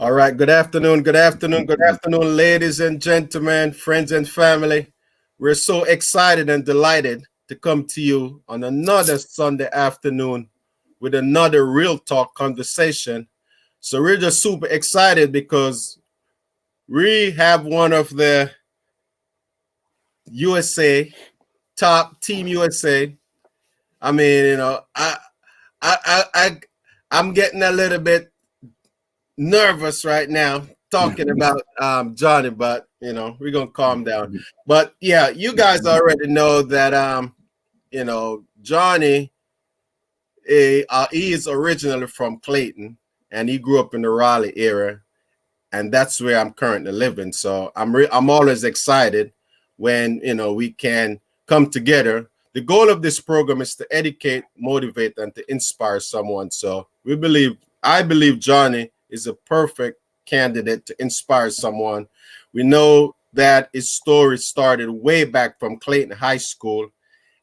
All right. Good afternoon, ladies and gentlemen, friends and family. We're so excited and delighted to come to you on another Sunday afternoon with another real talk conversation. So we're just super excited because we have one of the USA top team USA. I mean, I, I, I, I'm getting a little bit nervous right now talking about Johnny, but we're gonna calm down. But yeah, you guys already know that Johnny, he is originally from Clayton, and he grew up in the Raleigh area, and that's where I'm currently living. So I'm always excited when we can come together. The goal of this program is to educate, motivate, and to inspire someone. So I believe Johnny is a perfect candidate to inspire someone. We know that his story started way back from Clayton High School,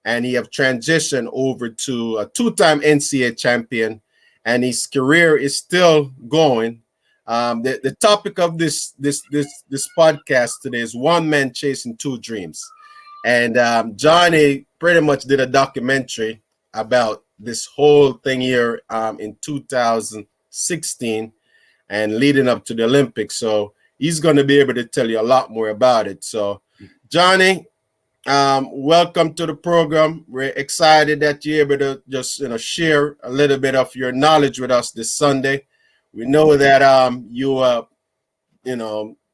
and he have transitioned over to a two-time NCAA champion, and his career is still going. The topic of this podcast today is one man chasing two dreams, and Johnny pretty much did a documentary about this whole thing here in 2016 and leading up to the Olympics. So he's going to be able to tell you a lot more about it. So, Johnny, welcome to the program. We're excited that you're able to just share a little bit of your knowledge with us this Sunday. We know that you are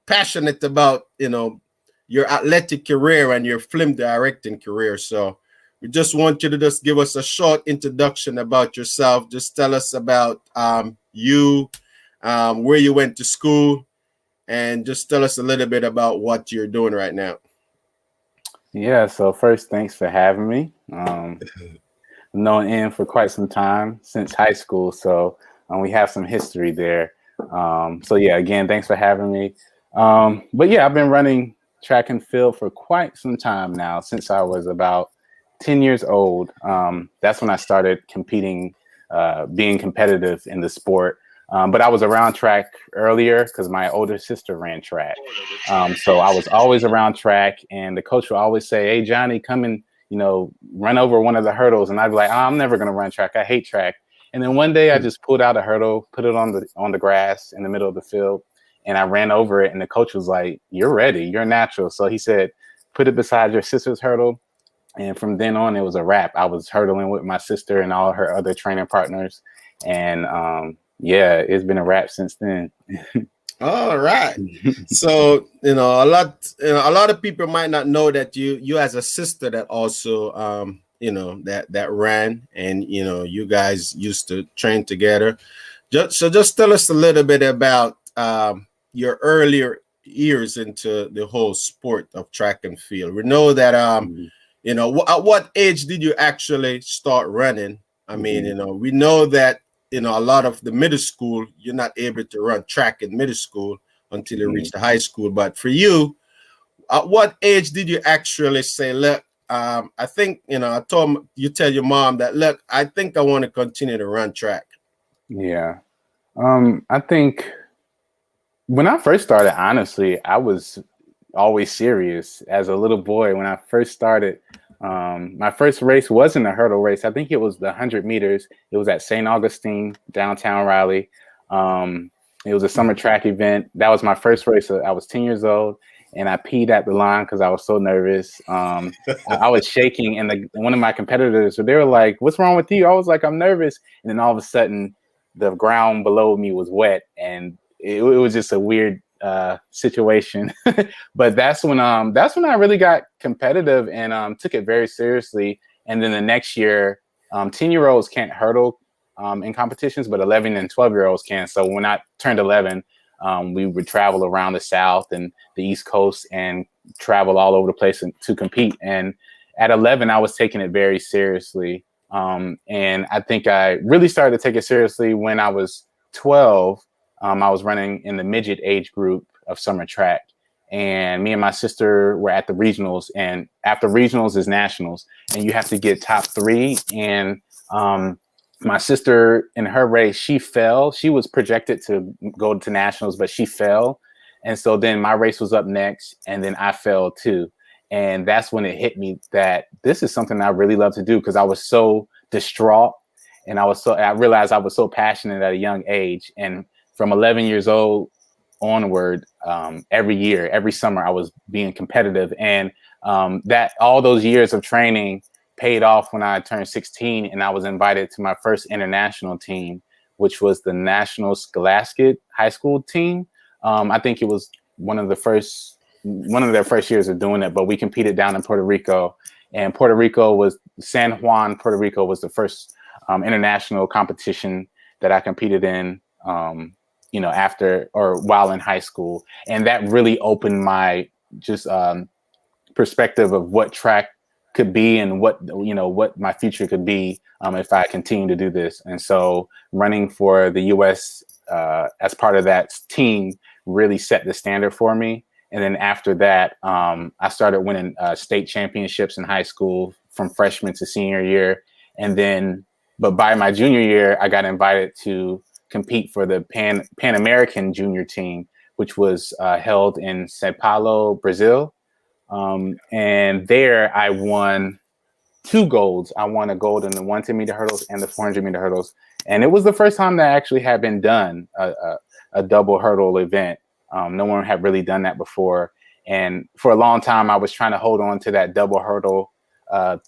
passionate about your athletic career and your film directing career. So we just want you to just give us a short introduction about yourself. Just tell us about you, where you went to school, and just tell us a little bit about what you're doing right now. Yeah, so first, thanks for having me. Known Ian for quite some time, since high school, so we have some history there. So yeah, again, thanks for having me. But yeah, I've been running track and field for quite some time now, since I was about 10 years old. That's when I started competing, being competitive in the sport. But I was around track earlier because my older sister ran track. So I was always around track, and the coach would always say, "Hey, Johnny, come and, run over one of the hurdles." And I'd be like, "Oh, I'm never going to run track. I hate track." And then one day I just pulled out a hurdle, put it on the grass in the middle of the field, and I ran over it. And the coach was like, "You're ready. You're natural." So he said, "Put it beside your sister's hurdle." And from then on, it was a wrap. I was hurdling with my sister and all her other training partners. And yeah, it's been a wrap since then. All right. So a lot of people might not know that you as a sister that also that ran, and you guys used to train together. Just tell us a little bit about your earlier years into the whole sport of track and field. We know that at what age did you actually start running? I mean, we know that a lot of the middle school, you're not able to run track in middle school until you reach the high school. But for you, at what age did you actually say, "Look, I think tell your mom that, look, I think I want to continue to run track"? Yeah. I think when I first started, honestly, I was always serious. As a little boy, when I first started, my first race wasn't a hurdle race. I think it was the 100 meters. It was at St. Augustine, downtown Raleigh. It was a summer track event. That was my first race. I was 10 years old, and I peed at the line because I was so nervous. I was shaking, and one of my competitors, they were like, "What's wrong with you?" I was like, "I'm nervous." And then all of a sudden, the ground below me was wet, and it was just a weird situation. But that's when I really got competitive and took it very seriously. And then the next year, 10-year-olds can't hurdle in competitions, but 11 and 12-year-olds can. So when I turned 11, we would travel around the South and the East Coast and travel all over the place to compete. And at 11, I was taking it very seriously. And I think I really started to take it seriously when I was 12. I was running in the midget age group of summer track, and me and my sister were at the regionals, and after regionals is nationals, and you have to get top 3. And My sister in her race, she fell. She was projected to go to nationals, but she fell. And so then my race was up next, and then I fell too. And that's when it hit me that this is something I really love to do, because I was so distraught, and I realized I was so passionate at a young age. And from 11 years old onward, every year, every summer, I was being competitive. And that all those years of training paid off when I turned 16, and I was invited to my first international team, which was the National Scholastic High School team. I think it was one of their first years of doing it, but we competed down in Puerto Rico, and San Juan, Puerto Rico was the first international competition that I competed in, after or while in high school. And that really opened my just perspective of what track could be, and what my future could be if I continue to do this. And so running for the U.S. As part of that team really set the standard for me. And then after that, I started winning state championships in high school from freshman to senior year. But by my junior year, I got invited to compete for the Pan American junior team, which was held in Sao Paulo, Brazil. And there I won 2 golds. I won a gold in the 110 meter hurdles and the 400 meter hurdles. And it was the first time that actually had been done, a double hurdle event. No one had really done that before. And for a long time, I was trying to hold on to that double hurdle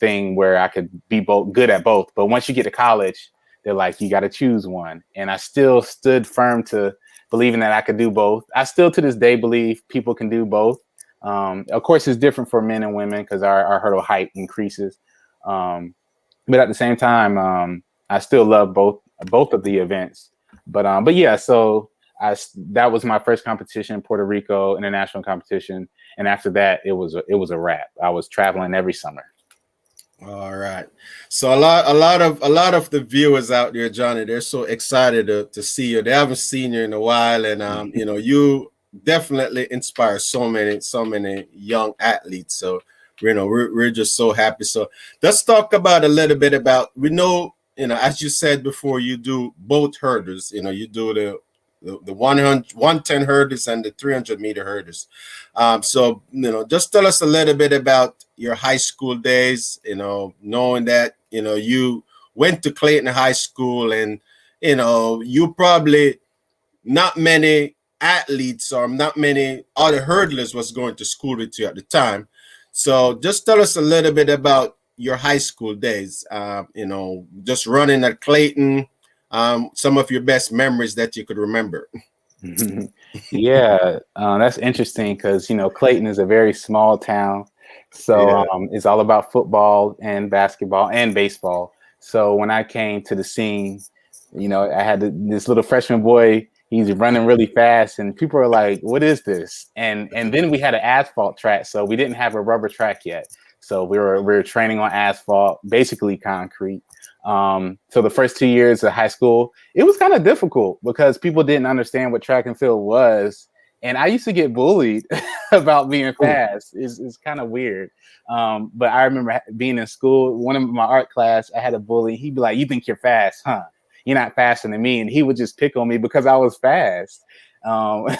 thing where I could be good at both. But once you get to college, they're like, you got to choose one. And I still stood firm to believing that I could do both. I still to this day believe people can do both. Of course, it's different for men and women because our hurdle height increases. But at the same time, I still love both of the events. But yeah, so that was my first competition, Puerto Rico international competition, and after that, it was a wrap. I was traveling every summer. All right. So a lot of the viewers out there, Johnny, they're so excited to see you. They haven't seen you in a while, and you definitely inspire so many young athletes. So we're just so happy. So let's talk about a little bit about, we know, as you said before, you do both hurdles. You do the 110 hurdles and the 300 meter hurdles. So just tell us a little bit about your high school days, knowing that you went to Clayton High School, and you probably, not many athletes or not many other hurdlers was going to school with you at the time. So just tell us a little bit about your high school days, just running at Clayton, some of your best memories that you could remember. Yeah, that's interesting because, Clayton is a very small town. So it's all about football and basketball and baseball. So when I came to the scene, I had this little freshman boy. He's running really fast, and people are like, "What is this?" And then we had an asphalt track, so we didn't have a rubber track yet. So we were training on asphalt, basically concrete. So the first 2 years of high school, it was kind of difficult because people didn't understand what track and field was, and I used to get bullied about being fast. It's kind of weird. But I remember being in school, one of my art class, I had a bully. He'd be like, "You think you're fast, huh? You're not faster than me." And he would just pick on me because I was fast. I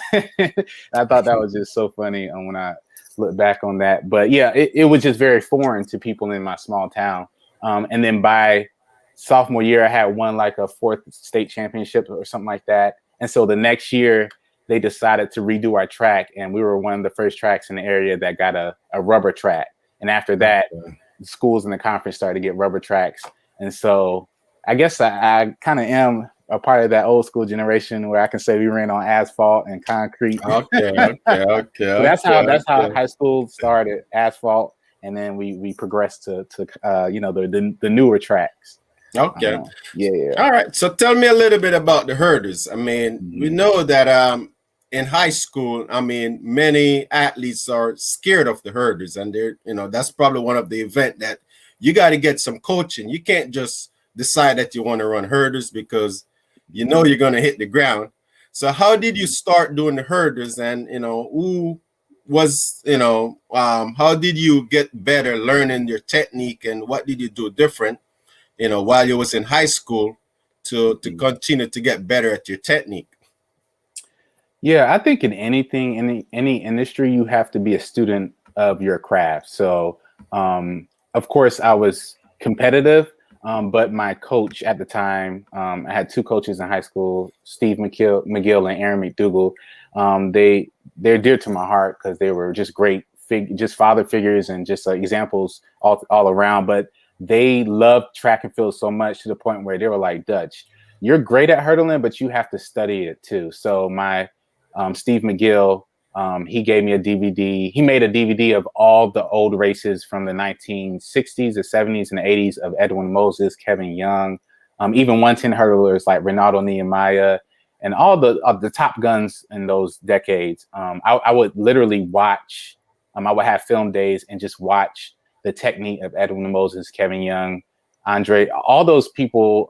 thought that was just so funny when I look back on that. But yeah, it was just very foreign to people in my small town. And then by sophomore year, I had won like a 4th state championship or something like that. And so the next year, they decided to redo our track. And we were one of the first tracks in the area that got a rubber track. And after that, the schools in the conference started to get rubber tracks. And so I guess I kind of am a part of that old school generation where I can say we ran on asphalt and concrete. Okay. So that's how high school started, asphalt, and then we progressed to the newer tracks. Okay. Yeah. All right. So tell me a little bit about the hurdles. I mean, we know that in high school, many athletes are scared of the hurdles, and that's probably one of the event that you got to get some coaching. You can't just decide that you want to run hurdles because you're going to hit the ground. So how did you start doing the hurdles, and who was how did you get better learning your technique, and what did you do different while you was in high school to continue to get better at your technique? Yeah, I think in anything, in any industry, you have to be a student of your craft. So, of course, I was competitive, but my coach at the time, I had two coaches in high school, Steve McGill and Aaron McDougall. They're dear to my heart because they were just great, just father figures and just examples all around. But they loved track and field so much to the point where they were like, Dutch, you're great at hurdling, but you have to study it too. So my Steve McGill, he gave me a DVD. He made a DVD of all the old races from the 1960s, the 70s, and the 80s of Edwin Moses, Kevin Young, even 110 hurdlers like Ronaldo Nehemiah, and all the top guns in those decades. I would literally watch. I would have film days and just watch the technique of Edwin Moses, Kevin Young, Andre, all those people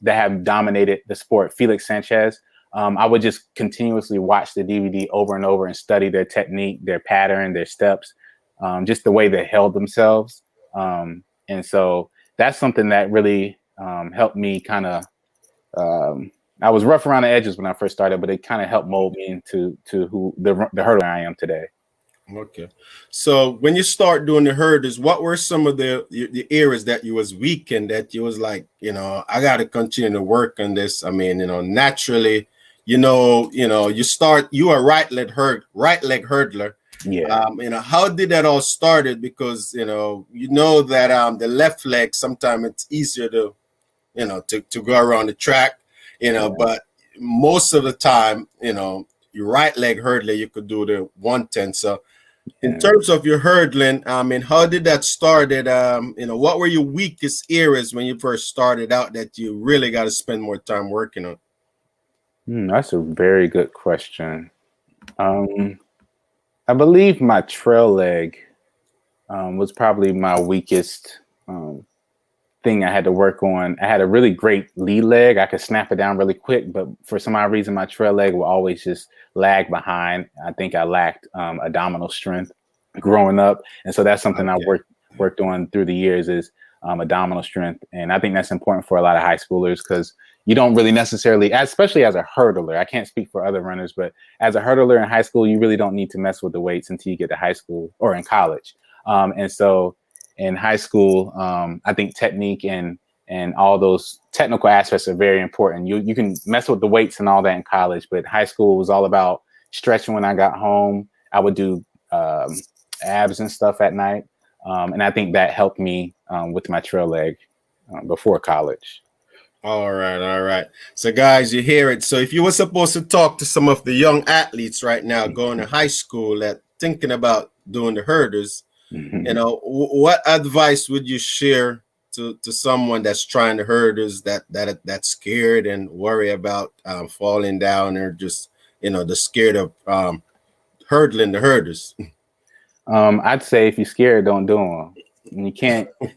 that have dominated the sport. Felix Sanchez. I would just continuously watch the DVD over and over and study their technique, their pattern, their steps, just the way they held themselves. And so that's something that really helped me kind of, I was rough around the edges when I first started, but it kind of helped mold me into who the hurdler I am today. Okay. So when you start doing the hurdles, what were some of the areas that you was weak in, that you was like, I got to continue to work on this? I mean, naturally, you are a right leg hurdler. Yeah. How did that all started? Because that the left leg, sometimes it's easier to go around the track, but most of the time, your right leg hurdler, you could do the 110. So in terms of your hurdling, how did that started? What were your weakest areas when you first started out that you really got to spend more time working on? That's a very good question. I believe my trail leg was probably my weakest thing I had to work on. I had a really great lead leg. I could snap it down really quick, but for some odd reason, my trail leg will always just lag behind. I think I lacked abdominal strength growing up. And so that's something I worked on through the years is abdominal strength. And I think that's important for a lot of high schoolers because you don't really necessarily, especially as a hurdler, I can't speak for other runners, but as a hurdler in high school, you really don't need to mess with the weights until you get to high school or in college. And so in high school, I think technique and all those technical aspects are very important. You can mess with the weights and all that in college, but high school was all about stretching when I got home. I would do abs and stuff at night. And I think that helped me with my trail leg before college. All right. So guys, you hear it. So if you were supposed to talk to some of the young athletes right now going to high school that thinking about doing the hurdles, what advice would you share to someone that's trying to hurdles that's scared and worry about falling down, or just the scared of hurdling the hurdles? I'd say if you're scared, don't do them.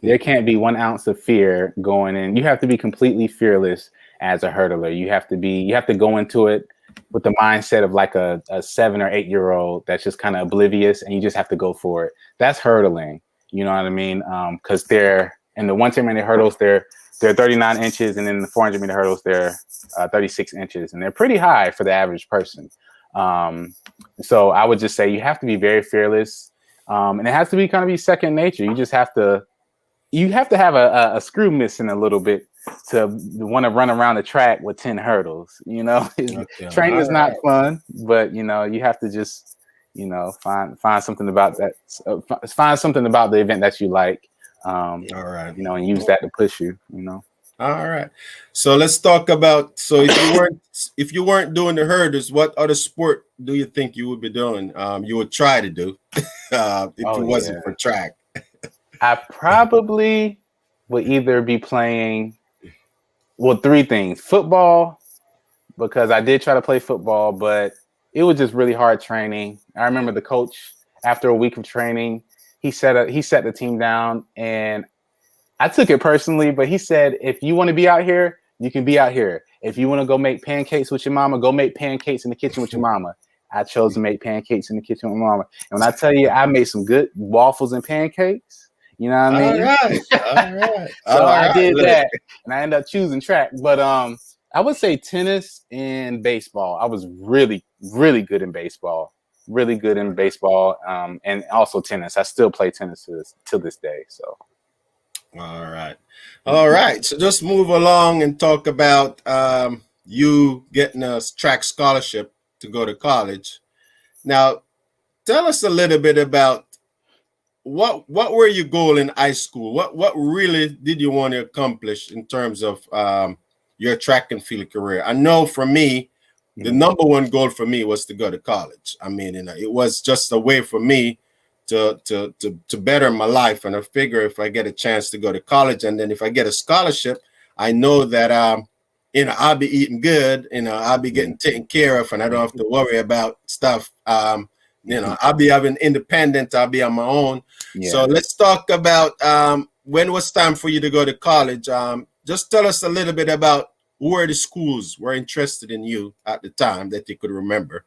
There can't be 1 ounce of fear going in. You have to be completely fearless as a hurdler. You have to go into it with the mindset of like a 7 or 8 year old that's just kind of oblivious, and you just have to go for it. That's hurdling. You know what I mean? Because they're in the 110 meter hurdles, they're 39 inches, and in the 400 meter hurdles, they're 36 inches, and they're pretty high for the average person. So I would just say you have to be very fearless. And it has to be kind of be second nature. You just have to have a screw missing a little bit to want to run around the track with 10 hurdles. Training is not fun, but you have to just find something about that. Find something about the event that you like. All right. And use that to push you. All right. So let's talk about. So if you weren't doing the hurdles, what other sport do you think you would be doing? You would try to do if it wasn't for track. I probably would either be playing, 3 things: football, because I did try to play football, but it was just really hard training. I remember the coach after a week of training, he set the team down, and I took it personally, but he said, if you want to be out here, you can be out here. If you want to go make pancakes with your mama, go make pancakes in the kitchen with your mama. I chose to make pancakes in the kitchen with mama. And when I tell you, I made some good waffles and pancakes, You know what I All mean? right. All right. So All I right. did Look. that, and I ended up choosing track. But I would say tennis and baseball. I was really, really good in baseball. Really good in baseball, and also tennis. I still play tennis to this day. So. All right. All right. So just move along and talk about you getting a track scholarship to go to college. Now, tell us a little bit about what were your goal in high school? What really did you want to accomplish in terms of your track and field career? I know for me, the number one goal for me was to go to college. I mean, it was just a way for me to better my life. And I figure if I get a chance to go to college, and then if I get a scholarship, I know that I'll be eating good, I'll be getting taken care of, and I don't have to worry about stuff. I'll be having independent, I'll be on my own. Yeah. So let's talk about when was time for you to go to college. Just tell us a little bit about where the schools were interested in you at the time that you could remember.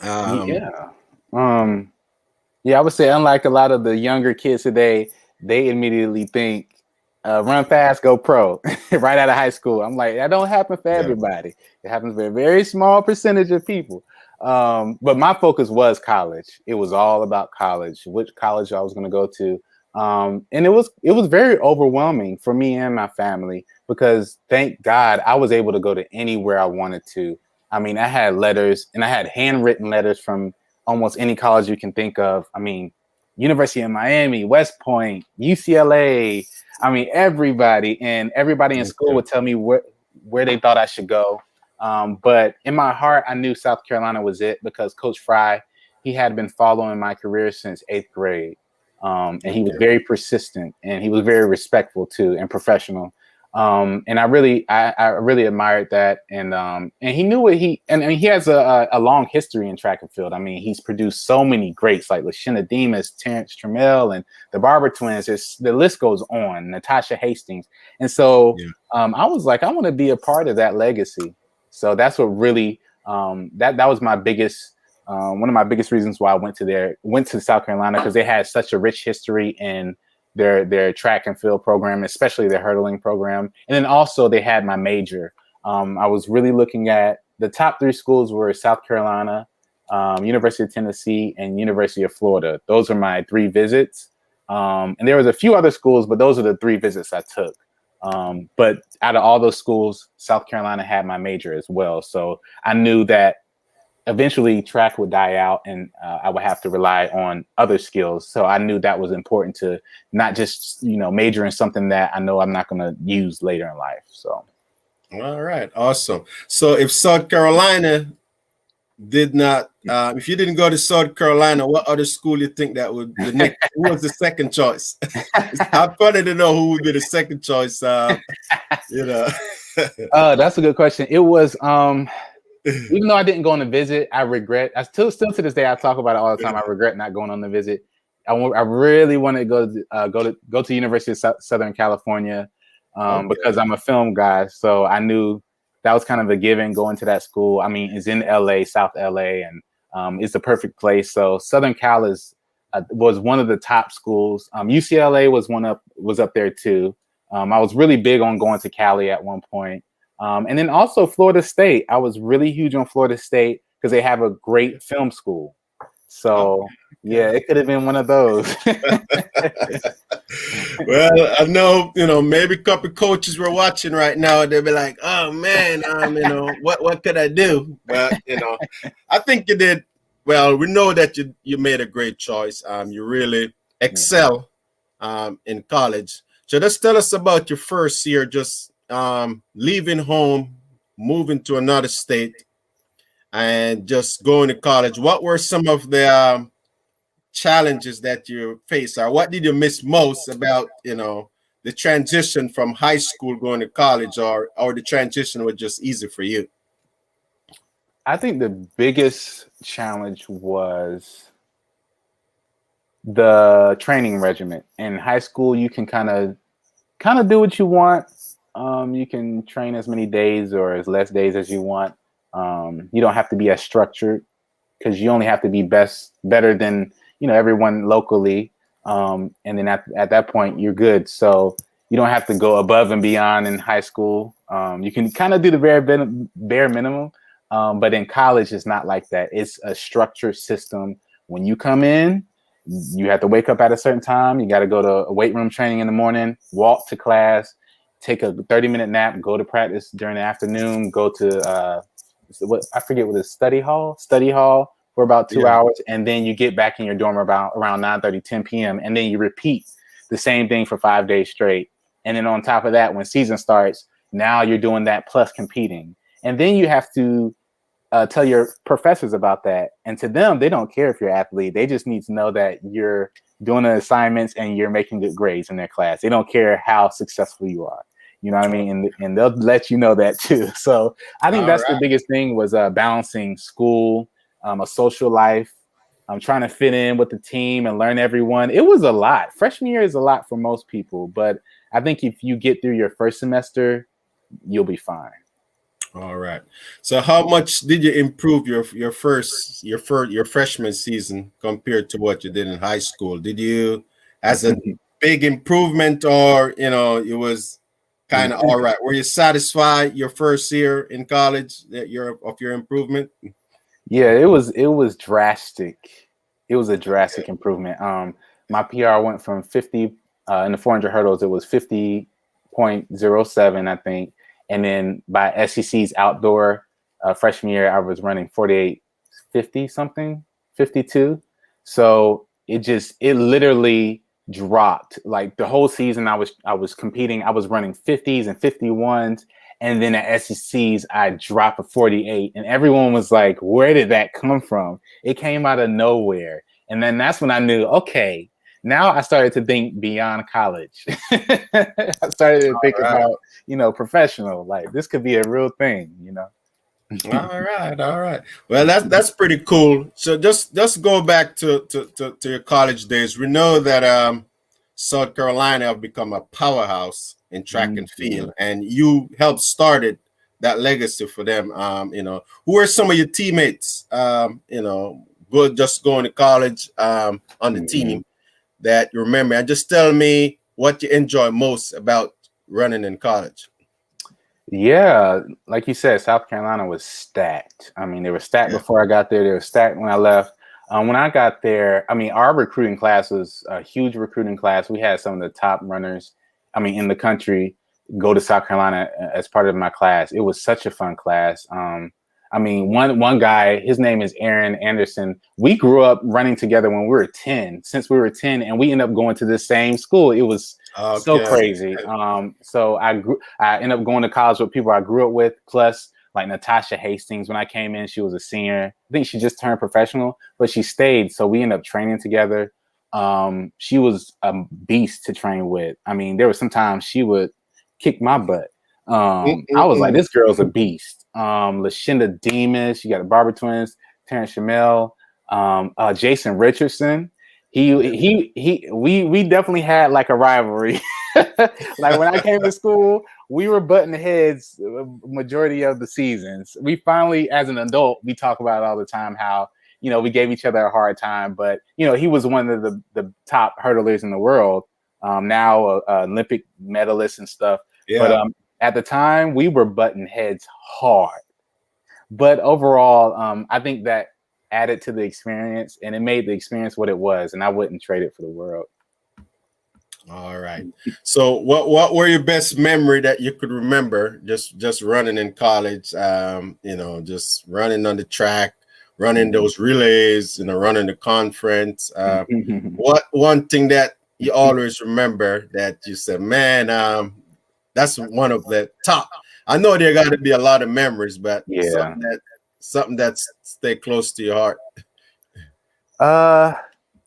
Yeah, I would say unlike a lot of the younger kids today, they immediately think run fast, go pro right out of high school. I'm like, that don't happen for everybody. It happens for a very small percentage of people. But my focus was college. It was all about college, which college I was going to go to. And it was very overwhelming for me and my family because thank God I was able to go to anywhere I wanted to. I mean, I had letters and I had handwritten letters from almost any college you can think of. I mean, University of Miami, West Point, UCLA. I mean, everybody in school would tell me where they thought I should go. But in my heart, I knew South Carolina was it because Coach Fry, he had been following my career since 8th grade. And he was very persistent and he was very respectful too and professional. And I really admired that. And he knew what he has a long history in track and field. I mean, he's produced so many greats like Lashina Demas, Terrence Trammell, and the Barber twins. The list goes on, Natasha Hastings. And so I was like, I want to be a part of that legacy. So that's what really that was my biggest one of my biggest reasons why I went to South Carolina, because they had such a rich history in their track and field program, especially their hurdling program. And then also they had my major. I was really looking at the top 3 schools were South Carolina, University of Tennessee, and University of Florida. Those are my 3 visits. And there was a few other schools, but those are the 3 visits I took. But out of all those schools, South Carolina had my major as well. So I knew that eventually track would die out and I would have to rely on other skills. So I knew that was important to not just, major in something that I know I'm not going to use later in life. So. All right. Awesome. So if South Carolina did not, if you didn't go to South Carolina, what other school you think that would, who was the second choice? I'm funny to know who would be the second choice, That's a good question. It was, even though I didn't go on the visit, I regret. I still to this day I talk about it all the time. I regret not going on the visit. I really wanted to go to University of Southern California because I'm a film guy. So I knew that was kind of a given going to that school. I mean, it's in LA, South LA, and it's the perfect place. So Southern Cal was one of the top schools. UCLA was up there too. I was really big on going to Cali at one point. And then also Florida State. I was really huge on Florida State because they have a great film school. So, it could have been one of those. Well, I know, maybe a couple coaches were watching right now. They'll be like, oh, man, what could I do? But, I think you did. Well, we know that you made a great choice. You really excel in college. So just tell us about your first year, just leaving home, moving to another state, and just going to college. What were some of the challenges that you faced, or what did you miss most about the transition from high school going to college, or the transition was just easy for you? I think the biggest challenge was the training regimen. In high school, you can kind of do what you want. You can train as many days or as less days as you want. You don't have to be as structured because you only have to be better than everyone locally. And then at that point, you're good. So you don't have to go above and beyond in high school. You can kind of do the bare minimum. But in college, it's not like that. It's a structured system. When you come in, you have to wake up at a certain time. You got to go to a weight room training in the morning, walk to class, take a 30-minute nap, go to practice during the afternoon, go to what I forget what is study hall for about 2 hours, and then you get back in your dorm around 9:30, 10 p.m. and then you repeat the same thing for 5 days straight. And then on top of that, when season starts, now you're doing that plus competing, and then you have to tell your professors about that. And to them, they don't care if you're an athlete. They just need to know that you're doing the assignments and you're making good grades in their class. They don't care how successful you are. You know what I mean? And they'll let you know that too. So I think that's the biggest thing was balancing school, a social life. I'm trying to fit in with the team and learn everyone. It was a lot. Freshman year is a lot for most people, but I think if you get through your first semester, you'll be fine. All right. So how much did you improve your freshman season compared to what you did in high school? Did you as a big improvement, or it was kind of all right? Were you satisfied your first year in college that your improvement? Yeah, it was drastic. It was a drastic improvement. My PR went from 50 in the 400 hurdles. It was 50.07, I think. And then by SEC's outdoor freshman year, I was running 48.50 something, 52. So it literally dropped. Like the whole season I was competing, I was running 50s and 51s. And then at SEC's, I dropped a 48. And everyone was like, where did that come from? It came out of nowhere. And then that's when I knew, okay, now I started to think beyond college. I started to think about, professional. Like this could be a real thing, All right. Well, that's pretty cool. So just go back to your college days. We know that South Carolina have become a powerhouse in track and field, and you helped started that legacy for them. Who are some of your teammates? Just going to college on the team that you remember, and just tell me what you enjoy most about running in college. Yeah, like you said, South Carolina was stacked. I mean, they were stacked before I got there. They were stacked when I left. When I got there, I mean, our recruiting class was a huge recruiting class. We had some of the top runners, in the country go to South Carolina as part of my class. It was such a fun class. One guy, his name is Aaron Anderson. We grew up running together when we were 10, since we were 10, and we ended up going to the same school. It was so crazy. So I ended up going to college with people I grew up with, plus like Natasha Hastings. When I came in, she was a senior. I think she just turned professional, but she stayed. So we ended up training together. She was a beast to train with. I mean, there were sometimes she would kick my butt. I was like, this girl's a beast. Lashinda Demas, you got the Barber twins, Terrence Shamel, Jason Richardson. We definitely had like a rivalry. Like when I came to school, we were butting heads majority of the seasons. We finally, as an adult, we talk about it all the time how, we gave each other a hard time, but he was one of the top hurdlers in the world. Now Olympic medalist and stuff. Yeah. But at the time, we were butting heads hard. But overall, I think that added to the experience, and it made the experience what it was, and I wouldn't trade it for the world. All right. So what were your best memory that you could remember just running in college, just running on the track, running those relays, running the conference? What one thing that you always remember that you said, man, that's one of the top. I know there got to be a lot of memories, but something that's stay close to your heart.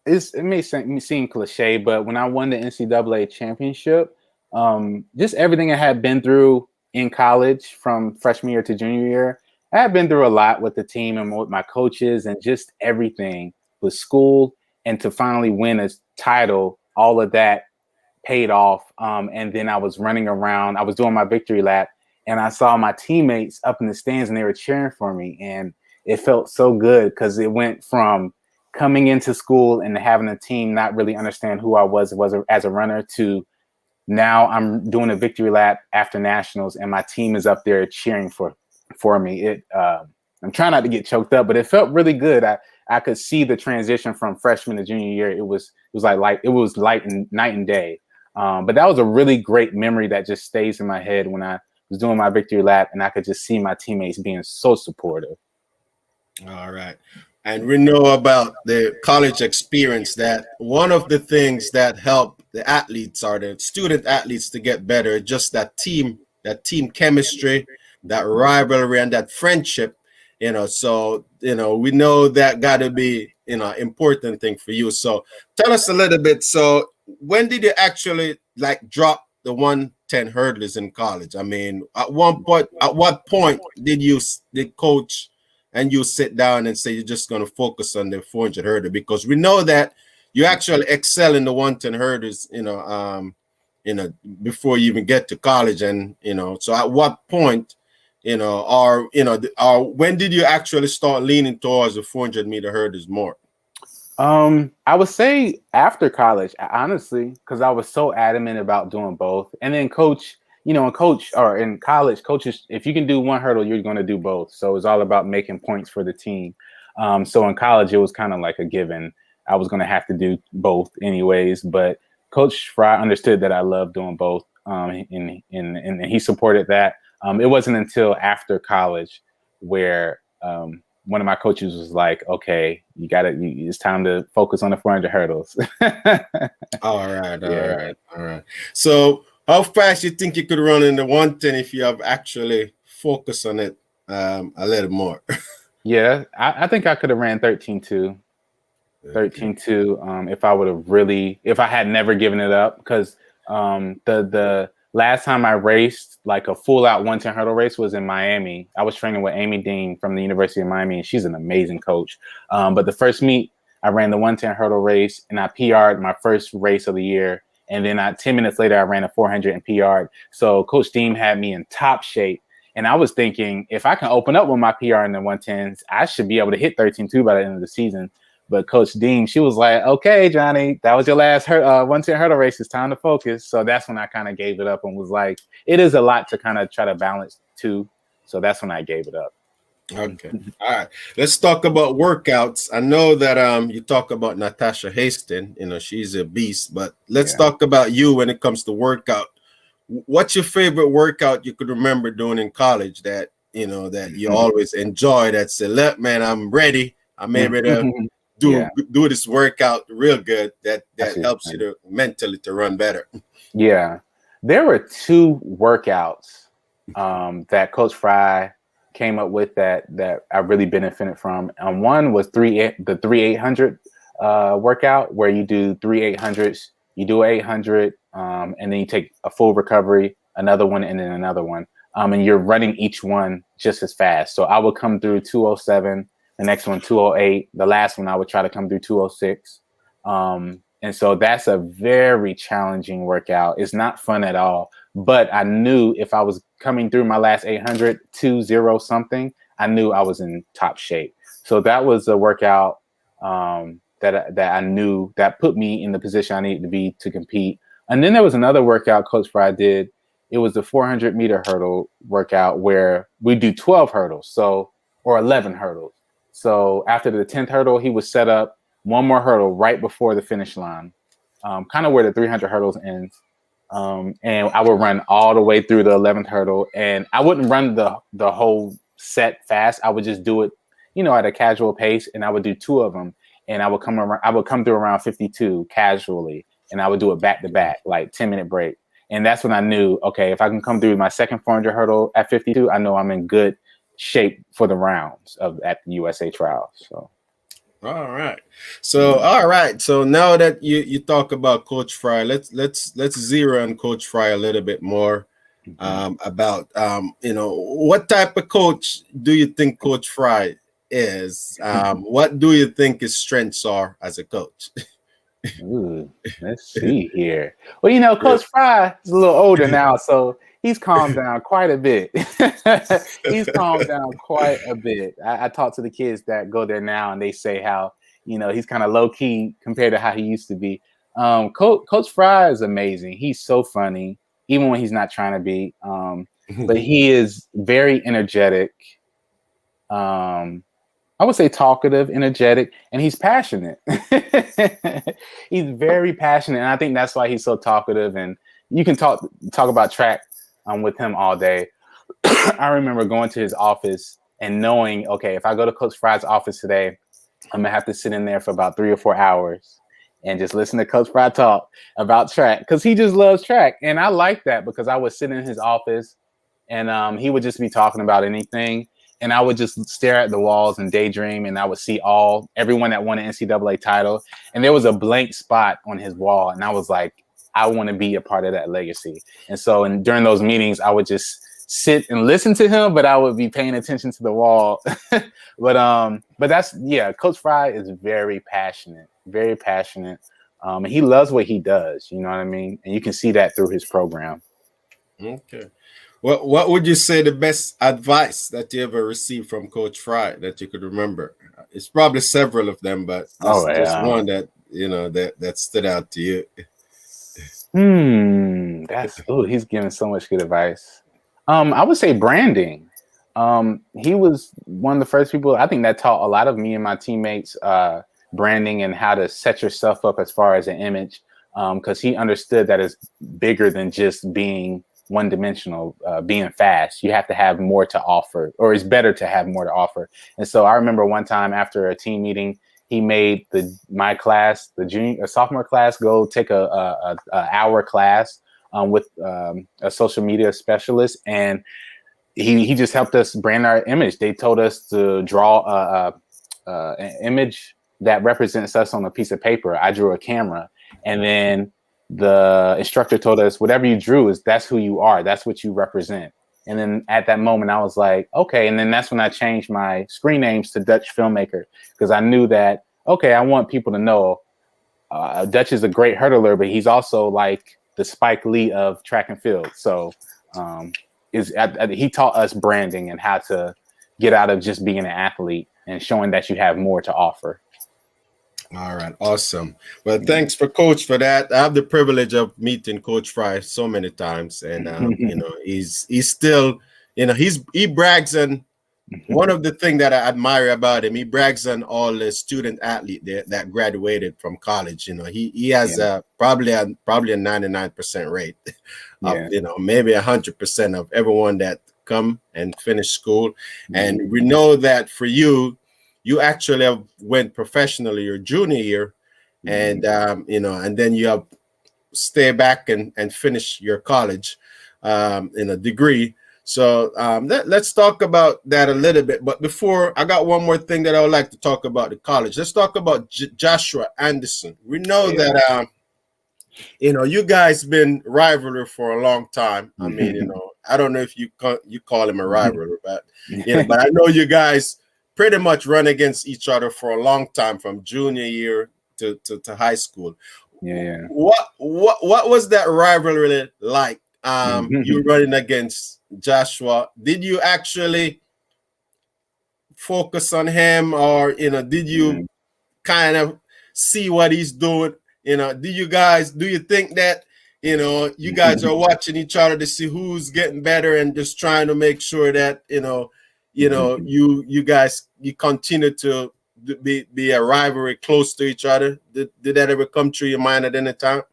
It may seem cliche, but when I won the NCAA championship, just everything I had been through in college from freshman year to junior year, I had been through a lot with the team and with my coaches and just everything with school, and to finally win a title, all of that paid off. And then I was running around, I was doing my victory lap, and I saw my teammates up in the stands and they were cheering for me. And it felt so good because it went from coming into school and having a team not really understand who I was as a runner to now I'm doing a victory lap after nationals and my team is up there cheering for me. I'm trying not to get choked up, but it felt really good. I could see the transition from freshman to junior year. It was night and day. But that was a really great memory that just stays in my head when I was doing my victory lap and I could just see my teammates being so supportive. All right. And we know about the college experience that one of the things that help the athletes or the student athletes to get better, just that team chemistry, that rivalry and that friendship, so, we know that got to be, important thing for you. So tell us a little bit. So when did you actually drop the 110 hurdles in college? I mean, at what point did coach and you sit down and say you're just going to focus on the 400 hurdle, because we know that you actually excel in the 110 hurdles, before you even get to college. And, so at what point, or when did you actually start leaning towards the 400-meter hurdles more? I would say after college, honestly, because I was so adamant about doing both. And then in college, coaches, if you can do one hurdle, you're going to do both. So it's all about making points for the team. So in college, it was kind of like a given. I was going to have to do both anyways. But Coach Fry understood that I loved doing both, and he supported that. It wasn't until after college where one of my coaches was like, okay, it's time to focus on the 400 hurdles. All right. So how fast you think you could run in the 110 if you have actually focused on it a little more? Yeah, I think I could have ran 13.2. 13.2 if I had never given it up, because the last time I raced like a full out 110 hurdle race was in Miami. I was training with Amy Dean from the University of Miami, and she's an amazing coach. But the first meet, I ran the 110 hurdle race and I PR'd my first race of the year. And then 10 minutes later, I ran a 400 and PR'd. So Coach Dean had me in top shape. And I was thinking, if I can open up with my PR in the 110s, I should be able to hit 13.2 by the end of the season. But Coach Dean, she was like, okay, Johnny, that was your last 110 hurdle race. It's time to focus. So that's when I kind of gave it up and was like, it is a lot to kind of try to balance too. So that's when I gave it up. Okay. All right. Let's talk about workouts. I know that you talk about Natasha Hastings, she's a beast, but let's talk about you when it comes to workout. What's your favorite workout you could remember doing in college that you always enjoy, that say, look, man, I'm ready. I'm able to do this workout real good that helps you to mentally to run better? Yeah. There were two workouts that Coach Fry came up with that I really benefited from. And one was the 3-800 workout, where you do 3 800s, you do 800, and then you take a full recovery, another one, and then another one. And you're running each one just as fast. So I would come through 207, the next one 208, the last one I would try to come through 206. And so that's a very challenging workout. It's not fun at all. But I knew if I was coming through my last 800, 2-0 something, I knew I was in top shape. So that was a workout that I knew that put me in the position I needed to be to compete. And then there was another workout Coach Fry did. It was the 400-meter hurdle workout where we do 12 hurdles, or 11 hurdles. So after the 10th hurdle, he would set up one more hurdle right before the finish line, kind of where the 300 hurdles ends. And I would run all the way through the 11th hurdle, and I wouldn't run the whole set fast. I would just do it, at a casual pace, and I would do 2 of them, and I would come through around 52 casually, and I would do it back to back, like 10-minute break. And that's when I knew, okay, if I can come through my second 400 hurdle at 52, I know I'm in good shape for the rounds at the USA trials. So. All right. So now that you talk about Coach Fry, let's zero on Coach Fry a little bit more, about what type of coach do you think Coach Fry is? What do you think his strengths are as a coach? Ooh, let's see here. Well, Coach Fry is a little older now, so he's calmed down quite a bit. He's calmed down quite a bit. I talk to the kids that go there now, and they say how he's kind of low key compared to how he used to be. Coach Fry is amazing. He's so funny, even when he's not trying to be. But he is very energetic. I would say talkative, energetic, and he's passionate. He's very passionate, and I think that's why he's so talkative. And you can talk about track with him all day. I remember going to his office and knowing, okay, if I go to Coach Fry's office today, I'm gonna have to sit in there for about 3 or 4 hours and just listen to Coach Fry talk about track, because he just loves track. And I like that, because I would sit in his office and he would just be talking about anything. And I would just stare at the walls and daydream, and I would see everyone that won an NCAA title. And there was a blank spot on his wall. And I was like, I want to be a part of that legacy. And so during those meetings, I would just sit and listen to him, but I would be paying attention to the wall. but that's, Coach Fry is very passionate. And he loves what he does. You know what I mean? And you can see that through his program. Okay. What would you say the best advice that you ever received from Coach Fry that you could remember? It's probably several of them, but just one that that stood out to you. He's giving so much good advice. I would say branding. He was one of the first people, I think, that taught a lot of me and my teammates branding and how to set yourself up as far as an image, because he understood that it's bigger than just being one-dimensional, being fast. You have to have more to offer, or it's better to have more to offer. And so I remember one time after a team meeting, he made my class, the sophomore class, go take a hour class with a social media specialist, and he just helped us brand our image. They told us to draw an image that represents us on a piece of paper. I drew a camera, and then the instructor told us, whatever you drew that's who you are. That's what you represent. And then at that moment, I was like, okay. And then that's when I changed my screen names to Dutch Filmmaker, because I knew that, okay, I want people to know Dutch is a great hurdler, but he's also like the Spike Lee of track and field. So he taught us branding and how to get out of just being an athlete and showing that you have more to offer. All right, awesome. Well, thanks for Coach for that. I have the privilege of meeting Coach Fry so many times, and he's still, he brags on. One of the things that I admire about him, he brags on all the student athlete that graduated from college. He has probably a 99% rate of maybe 100% of everyone that come and finish school. And we know that for you actually have went professionally your junior year, and and then you have stay back and finish your college in a degree. So let's talk about that a little bit. But before, I got one more thing that I would like to talk about the college. Let's talk about Joshua Anderson. We know that you guys been rivalry for a long time. I mean, I don't know if you call him a rivalry, but but I know you guys pretty much run against each other for a long time, from junior year to high school. Yeah. What was that rivalry like? You running against Joshua? Did you actually focus on him, or did you kind of see what he's doing? Do you think that you guys are watching each other to see who's getting better and just trying to make sure that you guys continue to be a rivalry close to each other? Did that ever come through your mind at any time?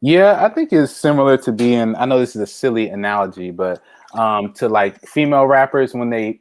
Yeah, I think it's similar to being, I know this is a silly analogy, but to like female rappers when they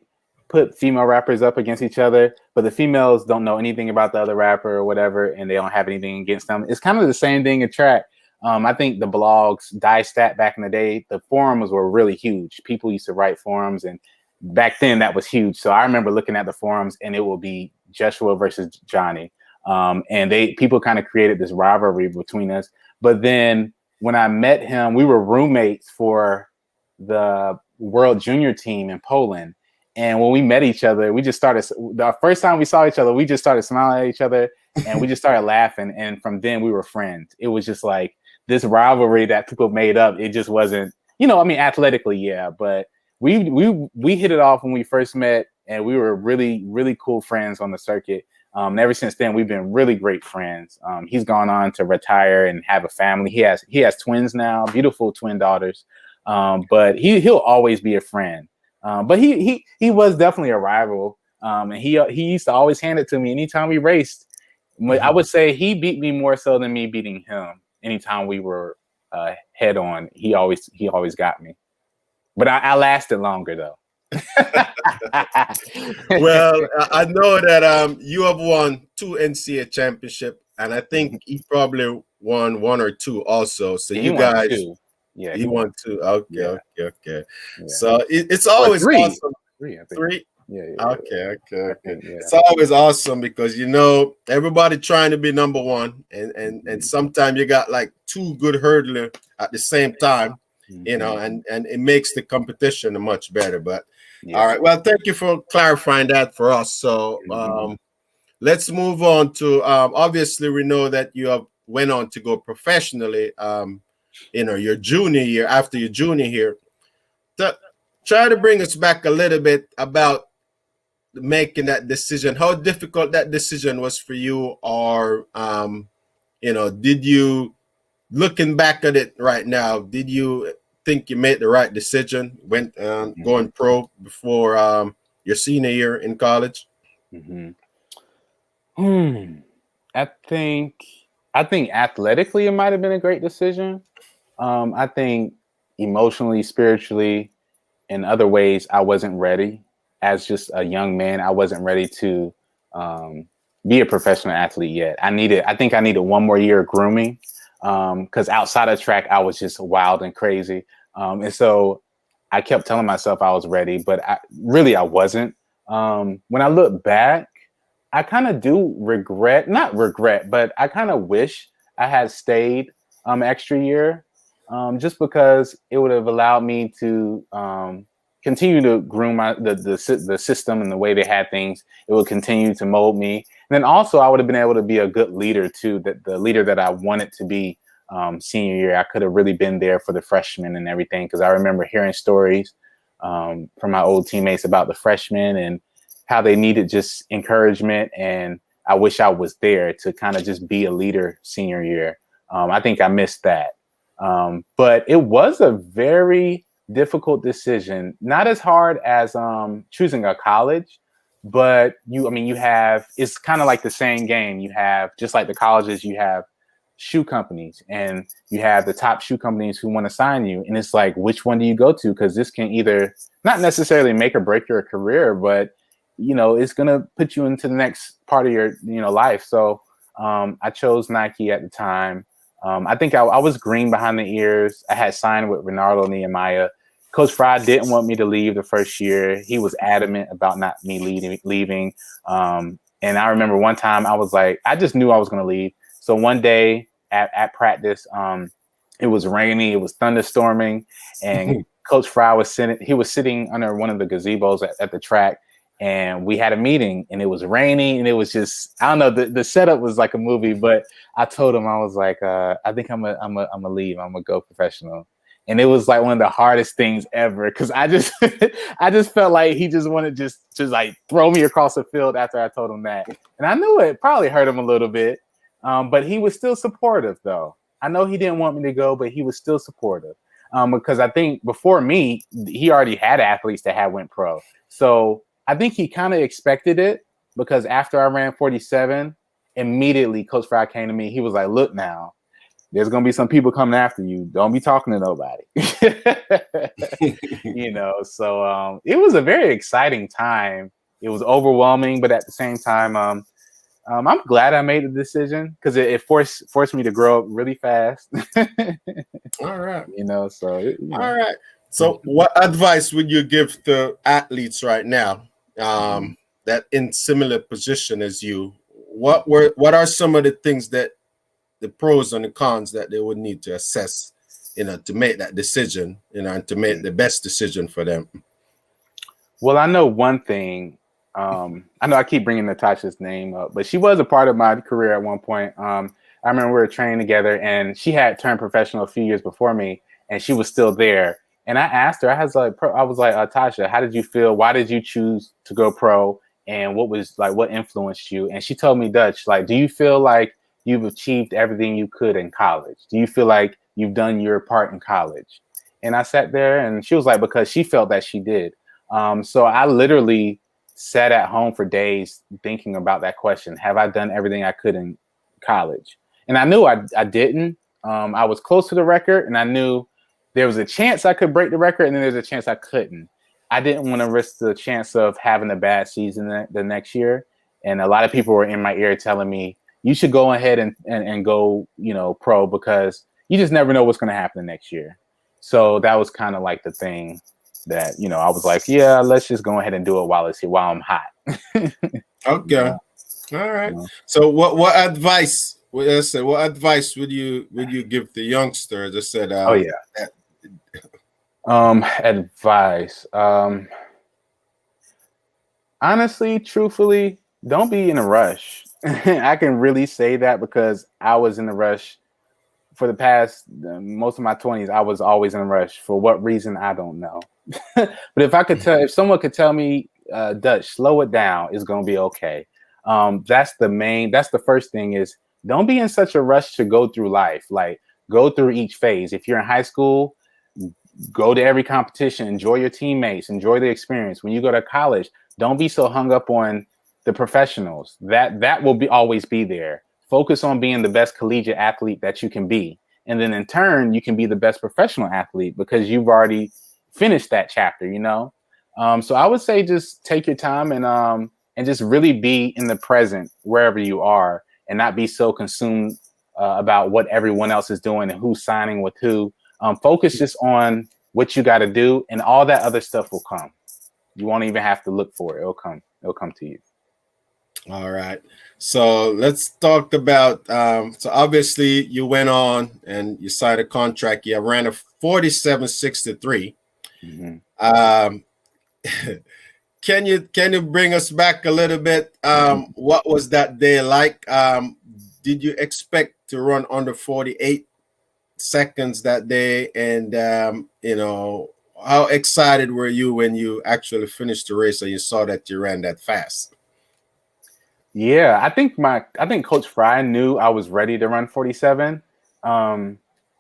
put female rappers up against each other, but the females don't know anything about the other rapper or whatever, and they don't have anything against them. It's kind of the same thing in track. I think the blogs, Die-Stat back in the day, the forums were really huge. People used to write forums, and back then that was huge. So I remember looking at the forums, and it will be Joshua versus Johnny. And people kind of created this rivalry between us. But then when I met him, we were roommates for the World Junior team in Poland. And when we met each other, we just started, the first time we saw each other, we just started smiling at each other, and we just started laughing. And from then we were friends. It was just like this rivalry that people made up. It just wasn't, athletically, yeah, but we hit it off when we first met, and we were really, really cool friends on the circuit. And ever since then, we've been really great friends. He's gone on to retire and have a family. He has twins now, beautiful twin daughters. But he'll always be a friend. But he was definitely a rival. And he used to always hand it to me anytime we raced. I would say he beat me more so than me beating him. Anytime we were head on, he always got me. But I lasted longer though. Well, I know that you have won 2 NCAA championship, and I think he probably won 1 or 2 also. So he you guys, yeah, he won 2. Okay, yeah. okay. Yeah. So it's always 3. awesome. 3, I think. 3. Yeah. Okay. Think, yeah. It's always awesome because everybody trying to be number 1, and sometimes you got like 2 good hurdler at the same time, and it makes the competition much better. But all right, well, thank you for clarifying that for us. So let's move on to obviously we know that you have went on to go professionally. Your junior year, after your junior year, try to bring us back a little bit about making that decision, how difficult that decision was for you, or did you, looking back at it right now, did you think you made the right decision going pro before your senior year in college? I think athletically it might have been a great decision. I think emotionally, spiritually, in other ways I wasn't ready. As just a young man, I wasn't ready to be a professional athlete yet. I think I needed 1 more year of grooming, because outside of track, I was just wild and crazy. And so I kept telling myself I was ready, but I wasn't. When I look back, I kind of do not regret, but I kind of wish I had stayed extra year, just because it would have allowed me to continue to groom the system and the way they had things. It would continue to mold me. And then also I would have been able to be a good leader too, the leader that I wanted to be senior year. I could have really been there for the freshmen and everything, because I remember hearing stories from my old teammates about the freshmen and how they needed just encouragement. And I wish I was there to kind of just be a leader senior year. I think I missed that. But it was a very difficult decision, not as hard as choosing a college, but it's kind of like the same game. You have, just like the colleges, you have shoe companies, and you have the top shoe companies who want to sign you, and it's like, which one do you go to? Because this can either not necessarily make or break your career, but it's gonna put you into the next part of your life. So I chose Nike at the time. I think I was green behind the ears. I had signed with Renardo Nehemiah. Coach Fry didn't want me to leave the first year. He was adamant about not me leaving. And I remember one time I was like, I just knew I was going to leave. So one day at practice, it was rainy, it was thunderstorming, and Coach Fry was sitting under one of the gazebos at the track. And we had a meeting, and it was rainy, and it was just, I don't know, the setup was like a movie, but I told him, I was like, I think I'm gonna leave. I'm gonna go professional. And it was like one of the hardest things ever, because I just I just felt like he just wanted just like throw me across the field after I told him that. And I knew it probably hurt him a little bit, but he was still supportive though. I know he didn't want me to go, but he was still supportive, because I think before me, he already had athletes that had went pro. So I think he kind of expected it, because after I ran 47, immediately Coach Fry came to me. He was like, look now, there's going to be some people coming after you. Don't be talking to nobody. So it was a very exciting time. It was overwhelming, but at the same time, I'm glad I made the decision, because it forced me to grow up really fast. All right. All right. So what advice would you give to athletes right now that in similar position as you? What are some of the things that the pros and the cons that they would need to assess, to make that decision, and to make the best decision for them? Well, I know one thing. I know I keep bringing Natasha's name up, but she was a part of my career at one point. I remember we were training together, and she had turned professional a few years before me, and she was still there. And I asked her, I was like, Tasha, how did you feel? Why did you choose to go pro? and what influenced you? And she told me, Dutch, like, do you feel like you've achieved everything you could in college? Do you feel like you've done your part in college? And I sat there, and she was like, because she felt that she did. So I literally sat at home for days thinking about that question. Have I done everything I could in college? And I knew I didn't. I was close to the record, and I knew there was a chance I could break the record, and then there's a chance I couldn't. I didn't want to risk the chance of having a bad season the next year. And a lot of people were in my ear telling me, you should go ahead and go, pro, because you just never know what's going to happen next year. So that was kind of like the thing that, I was like, yeah, let's just go ahead and do it while I'm hot. Okay. All right. So what advice? What advice would you give the youngsters? I said, advice. Honestly, truthfully, don't be in a rush. I can really say that because I was in a rush for the past most of my 20s. I was always in a rush. For what reason, I don't know. But if someone could tell me, Dutch, slow it down, it's gonna be okay. That's the first thing is, don't be in such a rush to go through life. Like, go through each phase. If you're in high school, go to every competition, enjoy your teammates, enjoy the experience. When you go to college, don't be so hung up on the professionals. That will always be there. Focus on being the best collegiate athlete that you can be. And then in turn, you can be the best professional athlete because you've already finished that chapter, So I would say just take your time and just really be in the present wherever you are, and not be so consumed about what everyone else is doing and who's signing with who. Focus just on what you got to do, and all that other stuff will come. You won't even have to look for it. It'll come to you. All right. So let's talk about, so obviously you went on and you signed a contract. You ran a 47.63. Mm-hmm. Can you bring us back a little bit? What was that day like? Did you expect to run under 48 seconds that day? And, how excited were you when you actually finished the race and you saw that you ran that fast? Yeah, I think Coach Fry knew I was ready to run 47.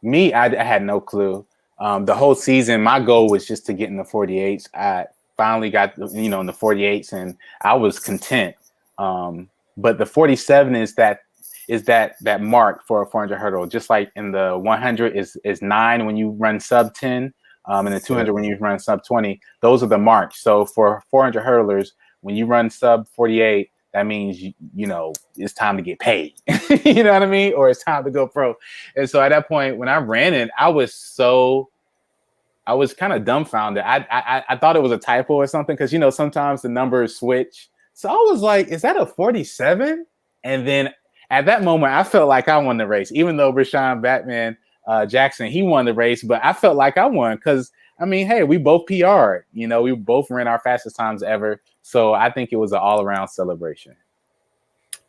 Me, I had no clue. The whole season, my goal was just to get in the 48s. I finally got, in the 48s, and I was content. But the 47 is that mark for a 400 hurdle. Just like in the 100 is 9 when you run sub 10, and the 200 when you run sub 20. Those are the marks. So for 400 hurdlers, when you run sub 48, that means, it's time to get paid. You know what I mean? Or it's time to go pro. And so at that point, when I ran it, I was kind of dumbfounded. I thought it was a typo or something, because, sometimes the numbers switch. So I was like, is that a 47? And then at that moment, I felt like I won the race, even though Rashawn Batman Jackson, he won the race. But I felt like I won because, hey, we both PR'd. We both ran our fastest times ever. So I think it was an all-around celebration.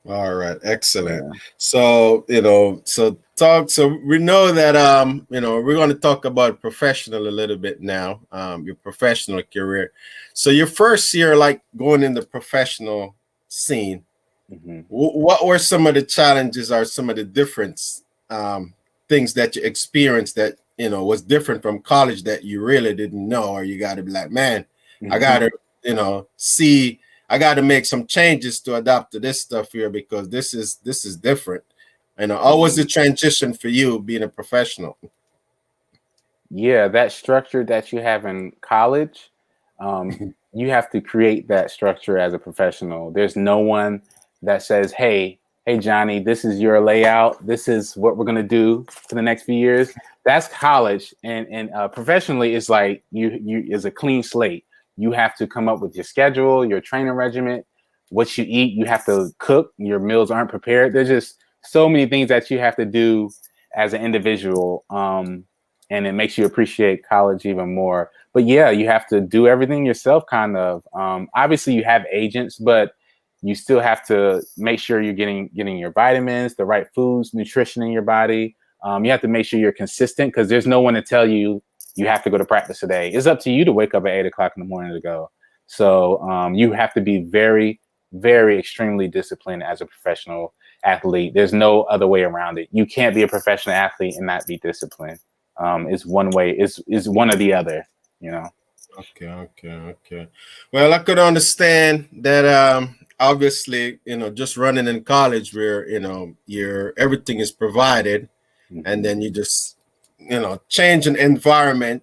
All right, excellent. Yeah. So so we know that we're going to talk about professional a little bit now, your professional career. So your first year, like going in the professional scene, what were some of the challenges or some of the difference things that you experienced that was different from college that you really didn't know, or you got to be like, man, I got to I got to make some changes to adapt to this stuff here because this is different. How was the transition for you being a professional? Yeah, that structure that you have in college, you have to create that structure as a professional. There's no one that says, hey, Johnny, this is your layout. This is what we're going to do for the next few years. That's college. And professionally, it's like you is a clean slate. You have to come up with your schedule, your training regimen, what you eat. You have to cook. Your meals aren't prepared. There's just so many things that you have to do as an individual. And it makes you appreciate college even more. But yeah, you have to do everything yourself, kind of. Obviously, you have agents, but you still have to make sure you're getting your vitamins, the right foods, nutrition in your body. You have to make sure you're consistent because there's no one to tell you have to go to practice today. It's up to you to wake up at 8 o'clock in the morning to go. So you have to be very very extremely disciplined as a professional athlete. There's no other way around it. You can't be a professional athlete and not be disciplined. It's one way. It's one or the other. You know. Okay. Well, I could understand that. Obviously, just running in college where your everything is provided, and then you just change an environment.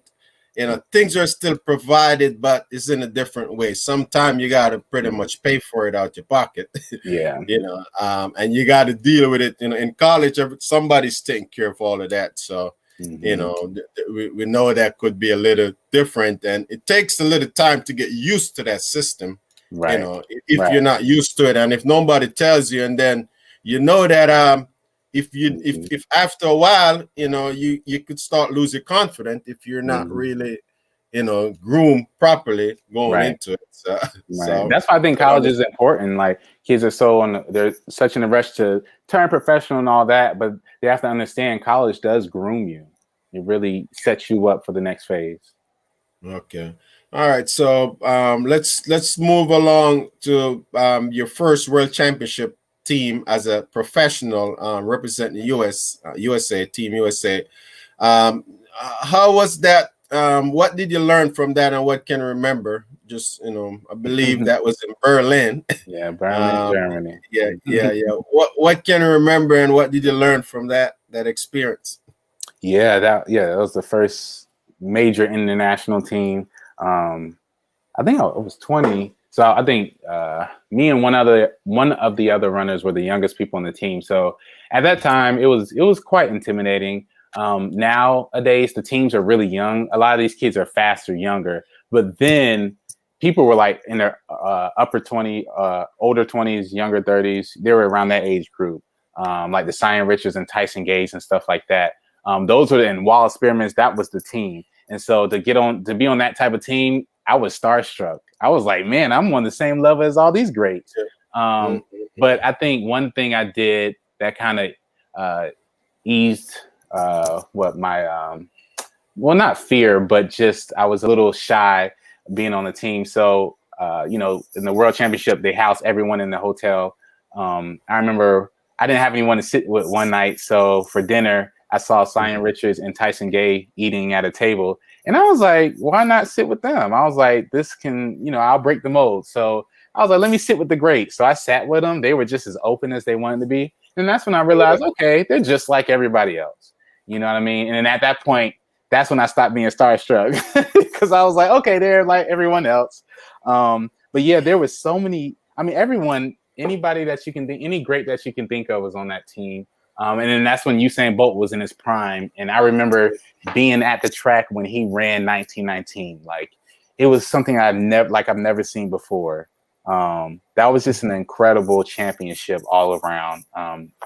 Things are still provided, but it's in a different way. Sometimes you got to pretty much pay for it out your pocket. Yeah. And you got to deal with it. In college, somebody's taking care of all of that. So, we know that could be a little different, and it takes a little time to get used to that system. Right. If you're not used to it, and if nobody tells you, and then that if after a while, you could start losing confidence if you're not really, groomed properly going into it. So, that's why I think college is important. Like kids are they're such in a rush to turn professional and all that, but they have to understand college does groom you. It really sets you up for the next phase. Okay. All right. So let's move along to your first World Championship team as a professional representing the USA, Team USA. How was that? What did you learn from that, and what can you remember? Just I believe that was in Berlin. Yeah, Berlin, Germany. Yeah. What can you remember, and what did you learn from that experience? Yeah, that was the first major international team. I think I was 20. So I think me and one of the other runners were the youngest people on the team. So at that time, it was quite intimidating. Nowadays, the teams are really young. A lot of these kids are faster, younger. But then people were like in their upper 20, older 20s, younger 30s. They were around that age group, like the Cyan Richards and Tyson Gage and stuff like that. Those were and Wallace Spearmans. That was the team. And so to be on that type of team, I was starstruck. I was like, man, I'm on the same level as all these greats. But I think one thing I did that kind of eased not fear, but just I was a little shy being on the team. So, in the World Championship, they housed everyone in the hotel. I remember I didn't have anyone to sit with one night. So for dinner, I saw Cyan Richards and Tyson Gay eating at a table. And I was like, why not sit with them? I was like, this can, I'll break the mold. So I was like, let me sit with the greats. So I sat with them. They were just as open as they wanted to be. And that's when I realized, okay, they're just like everybody else. You know what I mean? And then at that point, that's when I stopped being starstruck because I was like, okay, they're like everyone else. But yeah, there was so many, anybody that you can think, any great that you can think of was on that team. And then that's when Usain Bolt was in his prime. And I remember being at the track when he ran 1919. Like it was something I've never seen before. That was just an incredible championship all around.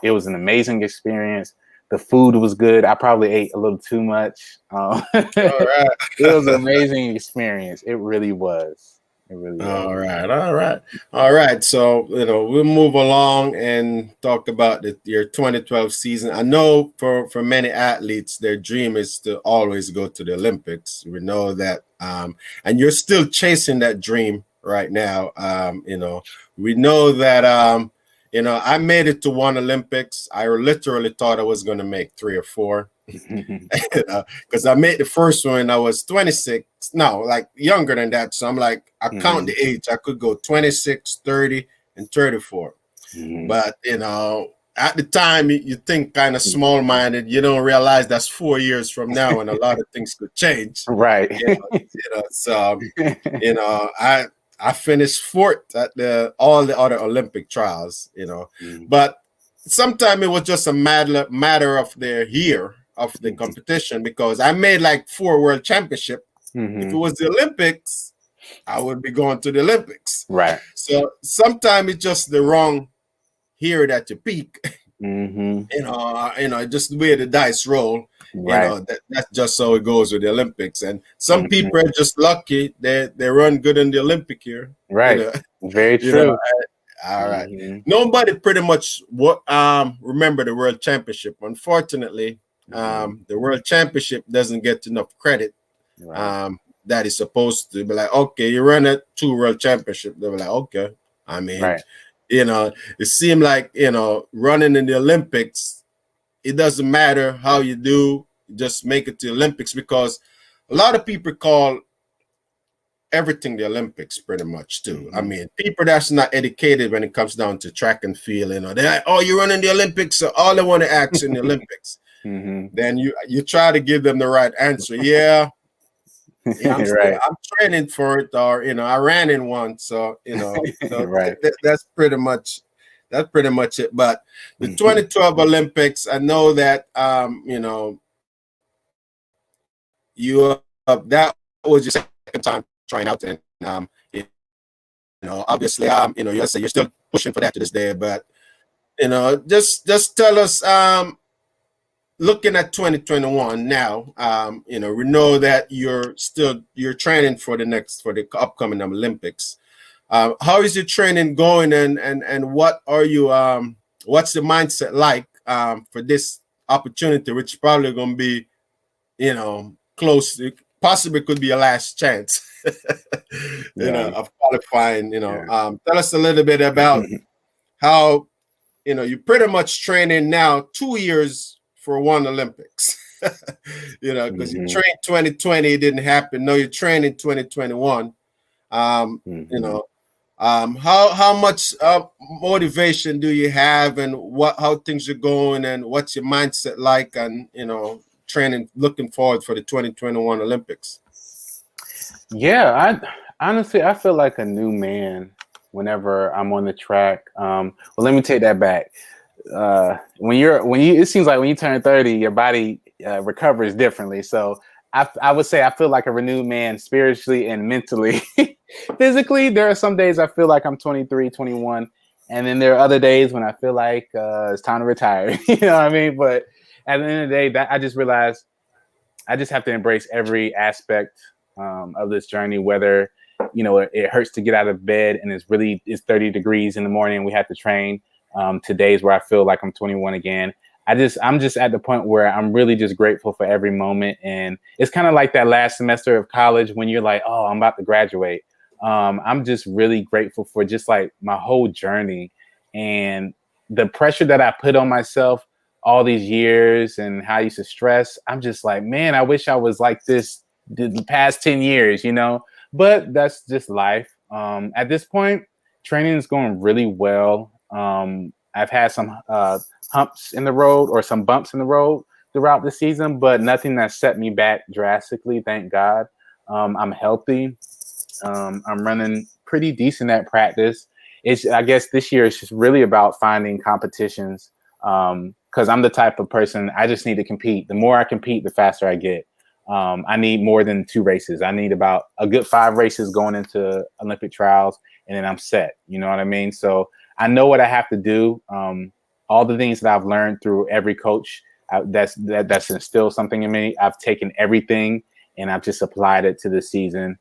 It was an amazing experience. The food was good. I probably ate a little too much. All right. It was an amazing experience. It really was. All right. So, we'll move along and talk about your 2012 season. I know for many athletes, their dream is to always go to the Olympics. We know that, and you're still chasing that dream right now. We know that, I made it to one Olympics. I literally thought I was going to make 3 or 4. Because I made the first one, I was 26. No, like younger than that. So I'm like, I count the age. I could go 26, 30, and 34. But, at the time, you think kind of small-minded. You don't realize that's 4 years from now, and a lot of things could change. Right. So, I finished 4th at all the other Olympic trials, But sometimes it was just a matter of the year of the competition, because I made like 4 world championships. If it was the Olympics, I would be going to the Olympics. Right. So sometimes it's just the wrong year that you peak. Just the way the dice roll. Right. That's just how it goes with the Olympics. And some people are just lucky that they run good in the Olympic year. Right. Very true. All right. Nobody pretty much remember the World Championship. Unfortunately, the World Championship doesn't get enough credit. That is supposed to be like, okay, you run at 2 World Championships. They were like, okay, I mean, Right. it seemed like, running in the Olympics, it doesn't matter how you do, just make it to the Olympics, because a lot of people call everything the Olympics pretty much too. Mm-hmm. I mean, people that's not educated when it comes down to track and field, they're like, oh, you're running the Olympics, so all they want to ask in the Olympics. Mm-hmm. Then you try to give them the right answer. Yeah, Right. I'm training for it, or I ran in one, so Right. that's pretty much it. But the Mm-hmm. 2012 Olympics, I know that that was your second time trying out, and obviously you're still pushing for that to this day. But just tell us, looking at 2021 now, we know that you're training for the upcoming Olympics. How is your training going, and what are you what's the mindset like for this opportunity, which is probably going to be close, it possibly could be a last chance of qualifying. Tell us a little bit about how you're pretty much training now 2 years for one Olympics. Because you trained 2020, it didn't happen. No, you're training 2021. How much motivation do you have, and how things are going, and what's your mindset like, and training, looking forward for the 2021 Olympics? Yeah, I feel like a new man whenever I'm on the track. Well, let me take that back. It seems like when you turn 30, your body recovers differently. So I would say I feel like a renewed man spiritually and mentally. Physically, there are some days I feel like I'm 23, 21. And then there are other days when I feel like it's time to retire. You know what I mean? But at the end of the day, I just realized I just have to embrace every aspect of this journey, whether, it hurts to get out of bed and it's 30 degrees in the morning. We have to train. Today's where I feel like I'm 21 again. I'm just at the point where I'm really just grateful for every moment. And it's kind of like that last semester of college when you're like, oh, I'm about to graduate. I'm just really grateful for just like my whole journey and the pressure that I put on myself all these years and how I used to stress. I'm just like, man, I wish I was like this the past 10 years, but that's just life. At this point, training is going really well. I've had some humps in the road or some bumps in the road throughout the season, but nothing that set me back drastically. Thank God. I'm healthy. I'm running pretty decent at practice. I guess this year it's just really about finding competitions. Because I'm the type of person, I just need to compete. The more I compete, the faster I get. I need more than 2 races. I need about a good 5 races going into Olympic trials, and then I'm set. You know what I mean? So I know what I have to do. All the things that I've learned through every coach that's instilled something in me. I've taken everything and I've just applied it to the season.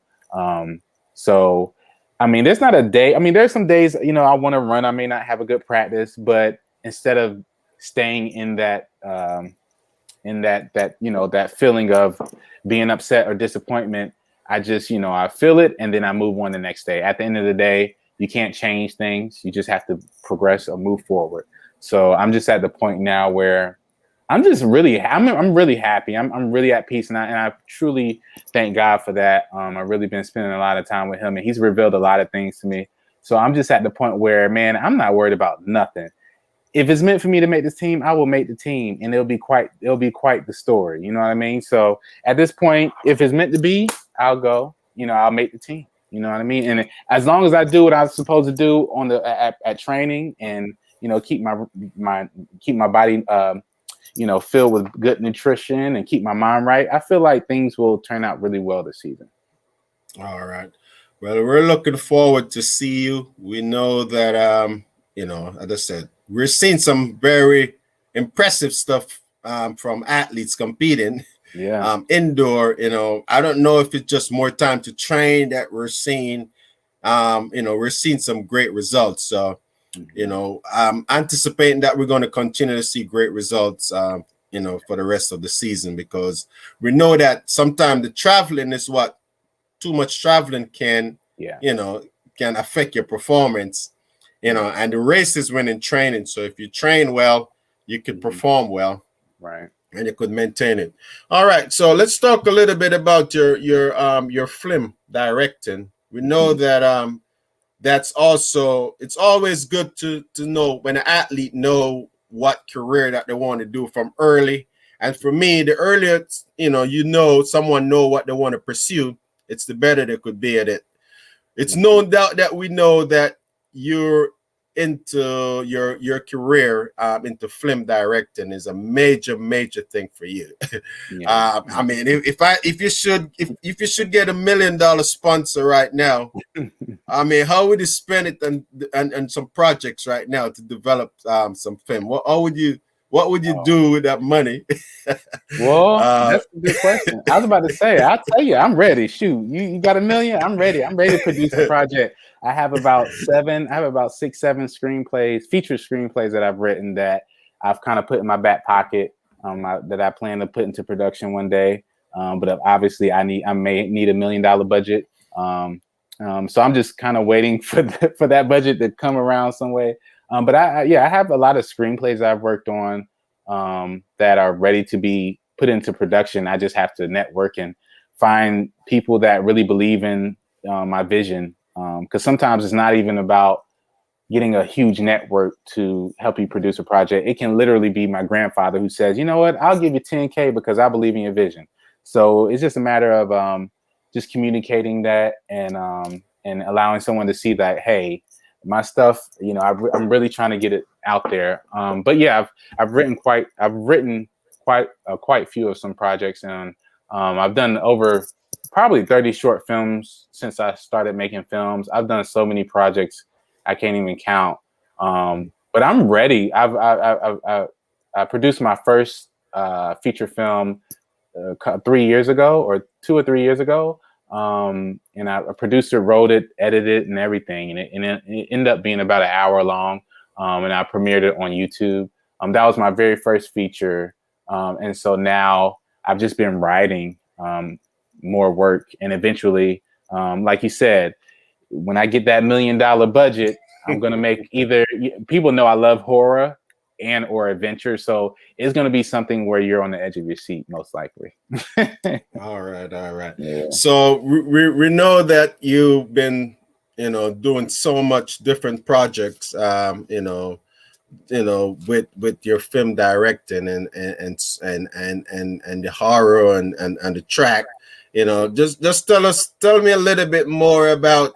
So, I mean, there's not a day. I mean, there's some days, I want to run. I may not have a good practice, but instead of staying in that that feeling of being upset or disappointment, I just, I feel it and then I move on the next day. At the end of the day, you can't change things. You just have to progress or move forward. So I'm just at the point now where I'm just really, I'm really happy. I'm really at peace, and I truly thank God for that. I've really been spending a lot of time with Him, and He's revealed a lot of things to me. So I'm just at the point where, man, I'm not worried about nothing. If it's meant for me to make this team, I will make the team, and it'll be quite the story. You know what I mean? So at this point, if it's meant to be, I'll go. I'll make the team. You know what I mean? And as long as I do what I'm supposed to do on at training, and keep my body filled with good nutrition and keep my mind right, I feel like things will turn out really well this season. All right. Well, we're looking forward to see you. We know that as I said, we're seeing some very impressive stuff from athletes competing. Yeah. Indoor, I don't know if it's just more time to train that we're seeing. We're seeing some great results. So, I'm anticipating that we're going to continue to see great results, for the rest of the season, because we know that sometimes the traveling is what too much traveling can affect your performance. And the race is when in training. So if you train well, you could perform well. Right. And you could maintain it. All right. So let's talk a little bit about your film directing. We know that that's also, it's always good to know when an athlete know what career that they want to do from early. And for me, the earlier someone know what they want to pursue, it's the better they could be at it. It's no doubt that we know that you're into your career into film directing is a major thing for you. Yeah. I mean, if you should get $1 million sponsor right now, I mean, how would you spend it and some projects right now to develop some film? What would you do with that money? Well, that's a good question. I was about to say, I'll tell you, I'm ready. Shoot, you got $1 million? I'm ready. I'm ready to produce a project. I have about 6, 7 screenplays, feature screenplays that I've written that I've kind of put in my back pocket that I plan to put into production one day. But obviously, I may need $1 million budget. So I'm just kind of waiting for that budget to come around some way. But I have a lot of screenplays I've worked on that are ready to be put into production. I just have to network and find people that really believe in my vision. Because sometimes it's not even about getting a huge network to help you produce a project. It can literally be my grandfather who says, you know what, I'll give you $10K because I believe in your vision. So it's just a matter of just communicating that and allowing someone to see that, hey, my stuff, I'm really trying to get it out there. But yeah, I've written quite a few of some projects, and I've done over probably 30 short films since I started making films. I've done so many projects I can't even count. But I'm ready. I produced my first feature film 3 years ago, or 2 or 3 years ago. And a producer wrote it, edited it, and everything, and it ended up being about an hour long. And I premiered it on YouTube. That was my very first feature, and so now I've just been writing more work, and eventually, like you said, when I get that $1 million budget, I'm gonna make either. People know I love horror or adventure, so it's gonna be something where you're on the edge of your seat, most likely. All right. Yeah. So we know that you've been doing so much different projects with your film directing and the horror and the track. Just tell me a little bit more about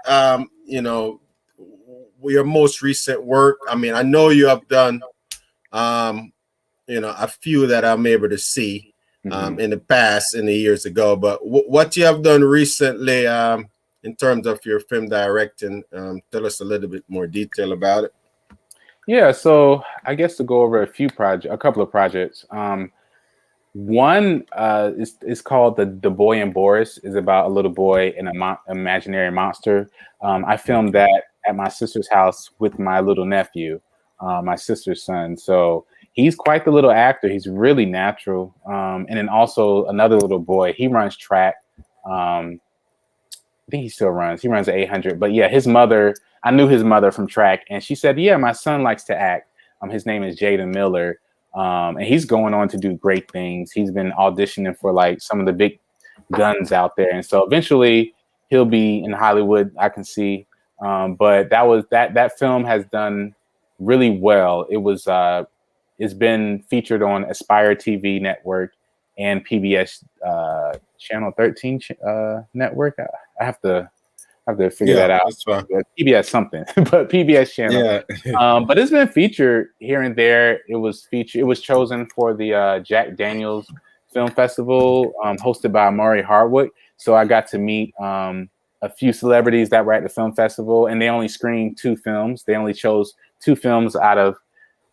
your most recent work. I mean, I know you have done a few that I'm able to see in the past, in the years ago, but what you have done recently in terms of your film directing, tell us a little bit more detail about it. Yeah, so I guess to go over a couple of projects. One is called The Boy and Boris. Is about a little boy and an imaginary monster. I filmed that at my sister's house with my little nephew, my sister's son. So he's quite the little actor. He's really natural. And then also another little boy. He runs track. I think he still runs. He runs 800. But yeah, his mother. I knew his mother from track, and she said, "Yeah, my son likes to act." His name is Jaden Miller. And he's going on to do great things. He's been auditioning for like some of the big guns out there. And so eventually he'll be in Hollywood, I can see. But that film has done really well. It's been featured on Aspire TV network and PBS Channel 13 network. I have to figure that out. That's fine. PBS something, but PBS channel. Yeah. But it's been featured here and there. It was chosen for the Jack Daniels Film Festival, hosted by Maury Hardwick. So I got to meet a few celebrities that were at the film festival, and they only screened 2 films. They only chose 2 films out of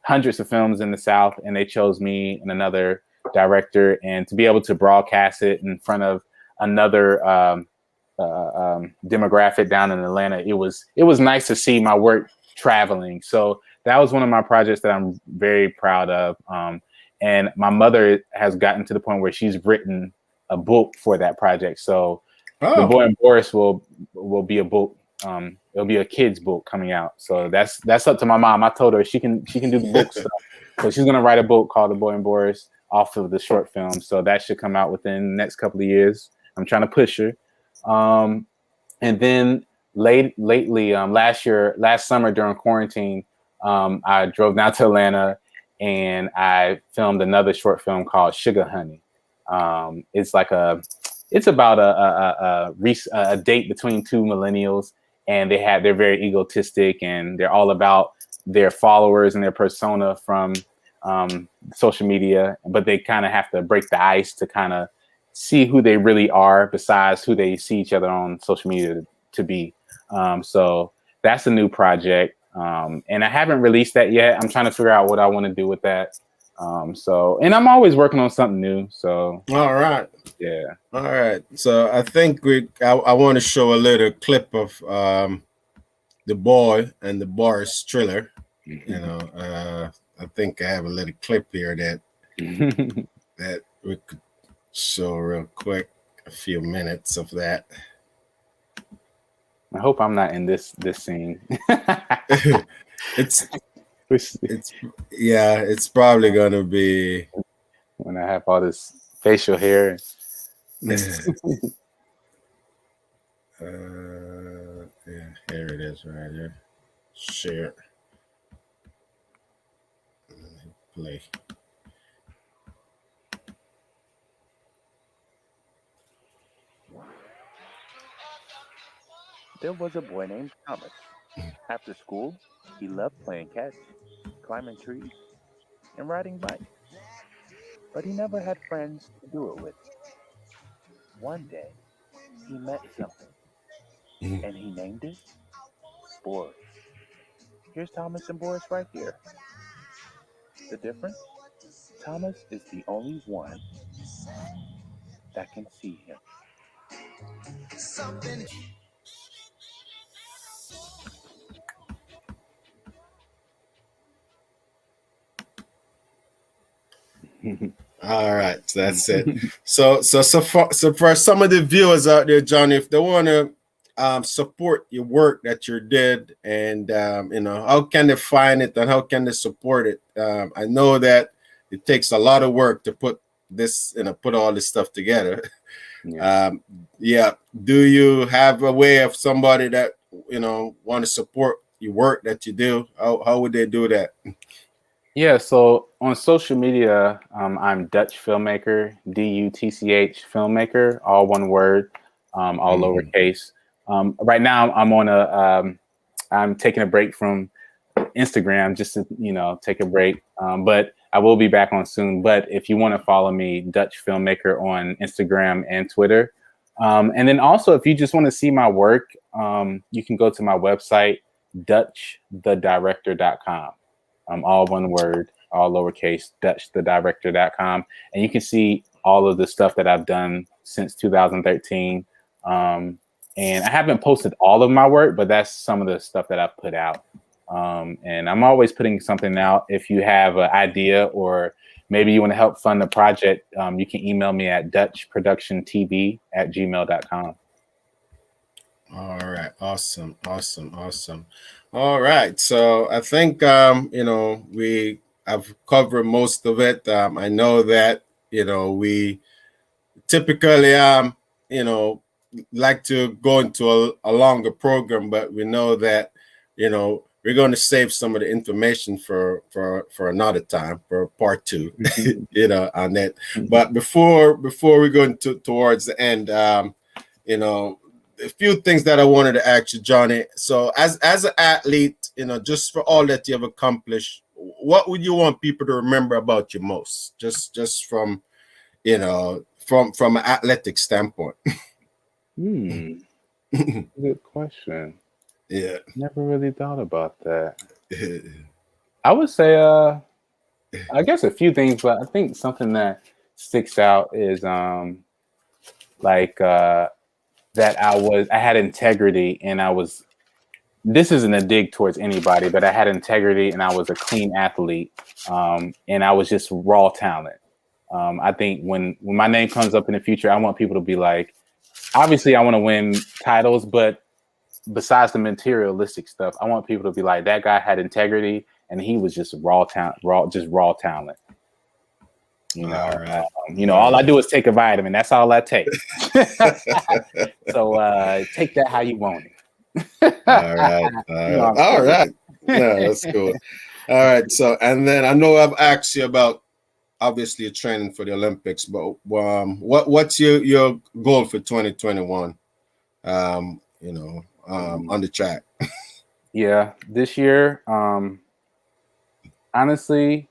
hundreds of films in the South, and they chose me and another director. And to be able to broadcast it in front of another demographic down in Atlanta, it was nice to see my work traveling. So that was one of my projects that I'm very proud of. And my mother has gotten to the point where she's written a book for that project. So The Boy and Boris will be a book it'll be a kid's book coming out. So that's up to my mom. I told her she can do the book stuff. So she's gonna write a book called The Boy and Boris off of the short film. So that should come out within the next couple of years. I'm trying to push her. And then lately, last summer during quarantine, I drove down to Atlanta and I filmed another short film called Sugar Honey. It's about a date between two millennials, and they're very egotistic, and they're all about their followers and their persona from social media, but they kind of have to break the ice to kind of see who they really are besides who they see each other on social media to be. So that's a new project. And I haven't released that yet. I'm trying to figure out what I want to do with that. And I'm always working on something new. So, all right. Yeah. All right. So I think I want to show a little clip of The Boy and the Boris thriller. You know, I think I have a little clip here that that we could show real quick, a few minutes of that. I hope I'm not in this scene. It's probably gonna be when I have all this facial hair. Yeah, here it is right here. Share. Play. There was a boy named Thomas. After school, he loved playing catch, climbing trees, and riding bikes. But he never had friends to do it with. One day, he met something, and he named it Boris. Here's Thomas and Boris right here. The difference? Thomas is the only one that can see him. All right, so that's it. So for some of the viewers out there, Johnny, if they want to support your work that you did, and how can they find it and how can they support it? I know that it takes a lot of work to put this, put all this stuff together. Yeah. Do you have a way of somebody that want to support your work that you do? How would they do that? Yeah, so on social media, I'm Dutch Filmmaker, DUTCH Filmmaker, all one word, all lowercase. Right now, I'm taking a break from Instagram just to take a break, but I will be back on soon. But if you want to follow me, Dutch Filmmaker on Instagram and Twitter, and then also if you just want to see my work, you can go to my website, DutchTheDirector.com. All one word, all lowercase, DutchTheDirector.com. And you can see all of the stuff that I've done since 2013. And I haven't posted all of my work, but that's some of the stuff that I've put out. And I'm always putting something out. If you have an idea or maybe you want to help fund the project, you can email me at DutchProductionTV@gmail.com. All right. Awesome. All right. So I think, we have covered most of it. I know that, we typically, like to go into a longer program, but we know that, we're going to save some of the information for another time, for part 2, on that. But before we go towards the end, a few things that I wanted to ask you, Johnny. So as an athlete, just for all that you have accomplished, what would you want people to remember about you most? Just from an athletic standpoint. Good question. Yeah. Never really thought about that. I would say, I guess a few things, but I think something that sticks out is that I had integrity, and this isn't a dig towards anybody, but I had integrity and I was a clean athlete. And I was just raw talent. I think when my name comes up in the future, I want people to be like, obviously I want to win titles, but besides the materialistic stuff, I want people to be like, that guy had integrity and he was just raw talent. You know, all right. All I do is take a vitamin. That's all I take. So take that how you want it. All right. All right. No, that's cool. All right. So, and then I know I've asked you about obviously you're training for the Olympics, but what's your goal for 2021? On the track. Yeah, this year, honestly,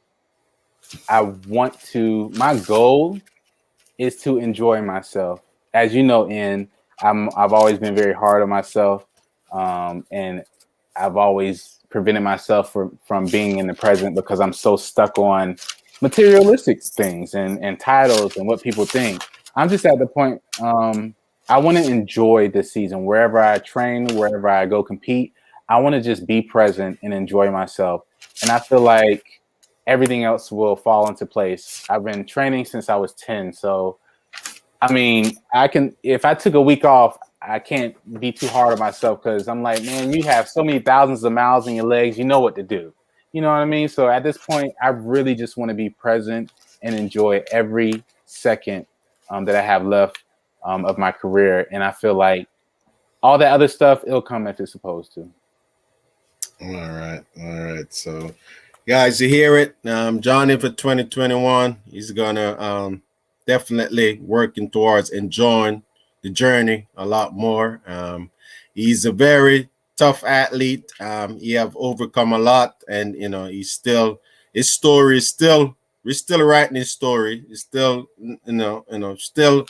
my goal is to enjoy myself. As you know, I've always been very hard on myself, and I've always prevented myself from being in the present because I'm so stuck on materialistic things and titles and what people think. I'm just at the point, I want to enjoy this season. Wherever I train, wherever I go compete, I want to just be present and enjoy myself. And I feel like everything else will fall into place. I've been training since I was 10. So, I mean, if I took a week off, I can't be too hard on myself because I'm like, man, you have so many thousands of miles in your legs. You know what to do. You know what I mean? So at this point, I really just want to be present and enjoy every second that I have left of my career. And I feel like all that other stuff, it'll come if it's supposed to. All right. So, guys, you hear it. Johnny for 2021, he's gonna definitely working towards enjoying the journey a lot more. He's a very tough athlete. He have overcome a lot, and his story is still. We're still writing his story. It's still, still.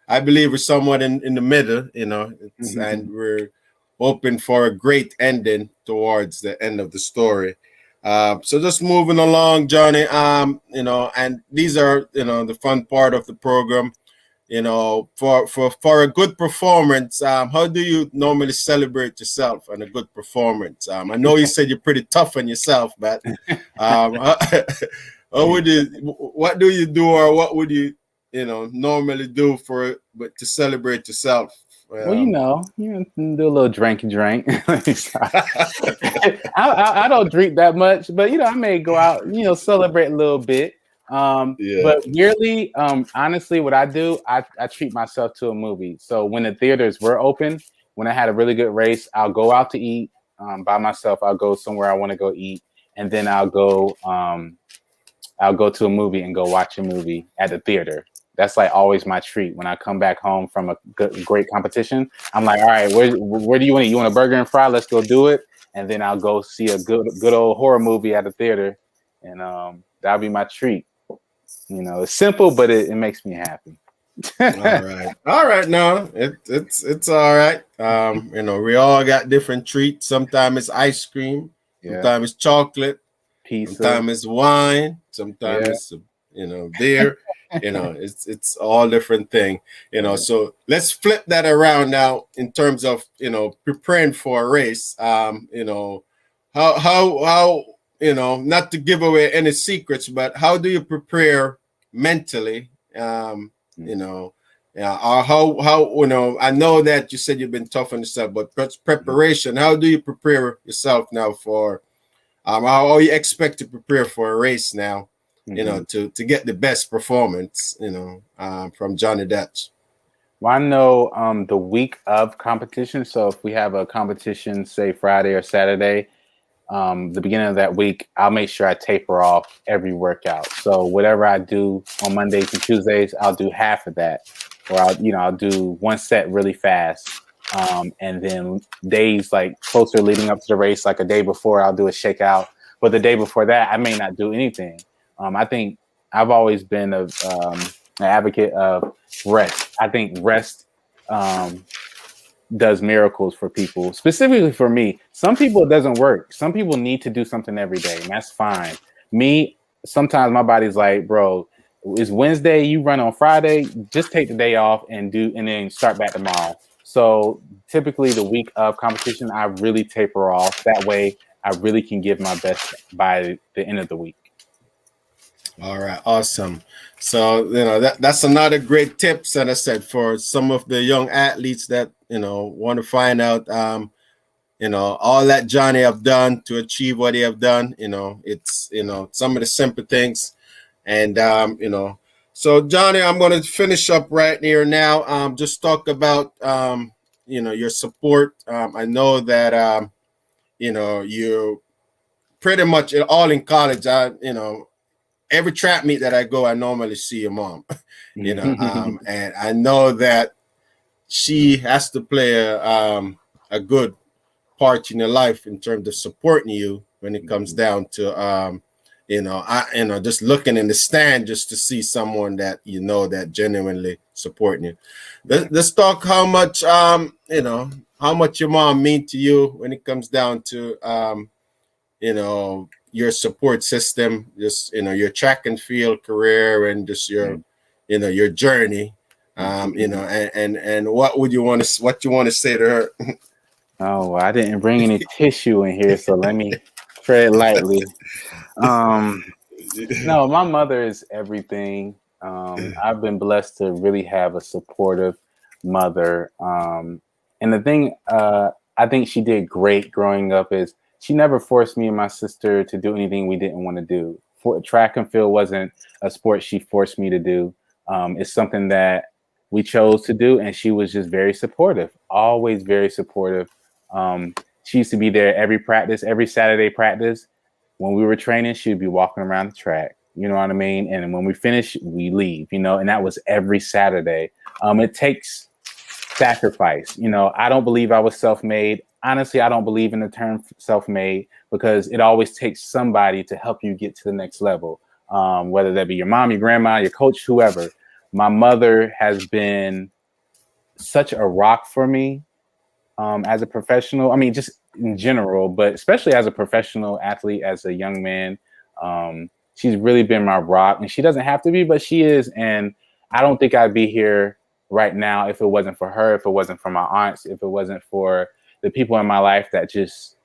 I believe we're somewhat in the middle, and we're hoping for a great ending towards the end of the story. So just moving along, Johnny. And these are the fun part of the program. For a good performance, how do you normally celebrate yourself and a good performance? I know you said you're pretty tough on yourself, but what do you do, or what would you normally do to celebrate yourself? Well, you do a little drink. I don't drink that much, but I may go out, celebrate a little bit. But weirdly, honestly, what I do, I treat myself to a movie. So when the theaters were open, when I had a really good race, I'll go out to eat by myself. I'll go somewhere I want to go eat, and then I'll go to a movie and go watch a movie at the theater. That's like always my treat when I come back home from a great competition. I'm like, all right, where do you want to eat? You want a burger and fry? Let's go do it. And then I'll go see a good old horror movie at the theater, and that'll be my treat. It's simple, but it makes me happy. All right. No, it's all right. We all got different treats. Sometimes it's ice cream. Sometimes it's chocolate. Sometimes it's wine. Sometimes it's beer. It's all different thing. So let's flip that around now in terms of preparing for a race. How not to give away any secrets, but how do you prepare mentally? Or how I know that you said you've been tough on yourself, but preparation. How do you prepare yourself now for? How you expect to prepare for a race now? To get the best performance, from Johnny Dutch. Well, I know the week of competition. So if we have a competition, say Friday or Saturday, the beginning of that week, I'll make sure I taper off every workout. So whatever I do on Mondays and Tuesdays, I'll do half of that, or I'll do one set really fast. And then days like closer leading up to the race, like a day before, I'll do a shakeout. But the day before that, I may not do anything. I think I've always been an advocate of rest. I think rest does miracles for people, specifically for me. Some people it doesn't work. Some people need to do something every day, and that's fine. Me, sometimes my body's like, bro, it's Wednesday, you run on Friday, just take the day off and then start back tomorrow. So typically the week of competition, I really taper off. That way I really can give my best by the end of the week. All right, awesome. So that's another great tips, and I said for some of the young athletes that want to find out all that Johnny have done to achieve what he have done. It's some of the simple things, and So Johnny, I'm going to finish up right here now. Just talk about your support. I know that you pretty much all in college. Every track meet that I go, I normally see your mom. And I know that she has to play a good part in your life in terms of supporting you when it comes down to just looking in the stand just to see someone that that genuinely supporting you. Let's talk how much how much your mom mean to you when it comes down to your support system, just your track and field career, and just your your journey. And what you want to say to her? Oh, well, I didn't bring any tissue in here, so let me tread lightly. No, my mother is everything. I've been blessed to really have a supportive mother. And the thing I think she did great growing up is she never forced me and my sister to do anything we didn't want to do. Track and field wasn't a sport she forced me to do. It's something that we chose to do, and she was just very supportive, always very supportive. She used to be there every practice, every Saturday practice. When we were training, she'd be walking around the track, you know what I mean? And when we finish, we leave, and that was every Saturday. It takes sacrifice. I don't believe I was self-made. Honestly, I don't believe in the term self-made, because it always takes somebody to help you get to the next level. Whether that be your mom, your grandma, your coach, whoever. My mother has been such a rock for me as a professional. I mean, just in general, but especially as a professional athlete, as a young man. She's really been my rock, and she doesn't have to be, but she is. And I don't think I'd be here right now if it wasn't for her, if it wasn't for my aunts, if it wasn't for the people in my life that just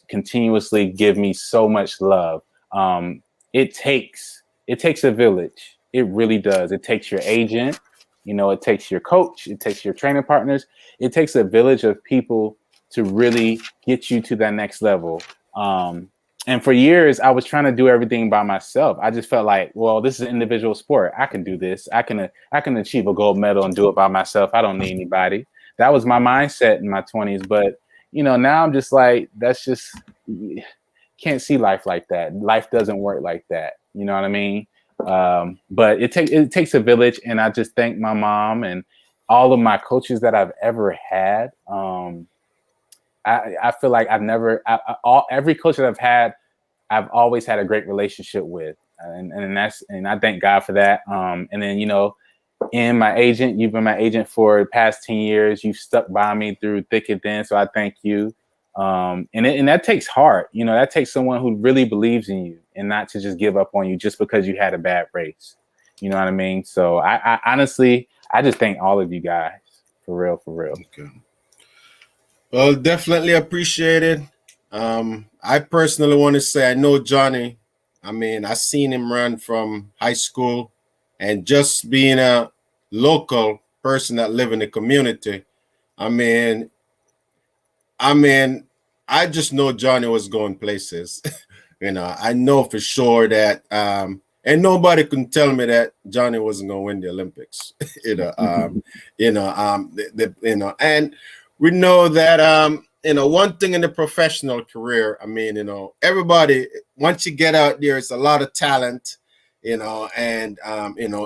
continuously give me so much love. It takes a village. It really does. It takes your agent, it takes your coach, it takes your training partners. It takes a village of people to really get you to that next level. And for years, I was trying to do everything by myself. I just felt like, well, this is an individual sport. I can do this. I can achieve a gold medal and do it by myself. I don't need anybody. That was my mindset in my 20s. But, now I'm just like, that's just, can't see life like that. Life doesn't work like that. You know what I mean? But it takes a village. And I just thank my mom and all of my coaches that I've ever had. I feel like every coach that I've had, I've always had a great relationship with, and I thank God for that. And then and my agent, you've been my agent for the past 10 years. You've stuck by me through thick and thin, so I thank you. And that takes heart. That takes someone who really believes in you and not to just give up on you just because you had a bad race. You know what I mean? So I honestly, I just thank all of you guys for real. Okay. Well, definitely appreciate it. I personally want to say I know Johnny. I mean, I seen him run from high school, and just being a local person that live in the community. I mean, I just know Johnny was going places. I know for sure that, and nobody can tell me that Johnny wasn't going to win the Olympics. And we know that, one thing in the professional career, I mean, everybody, once you get out there, it's a lot of talent, and,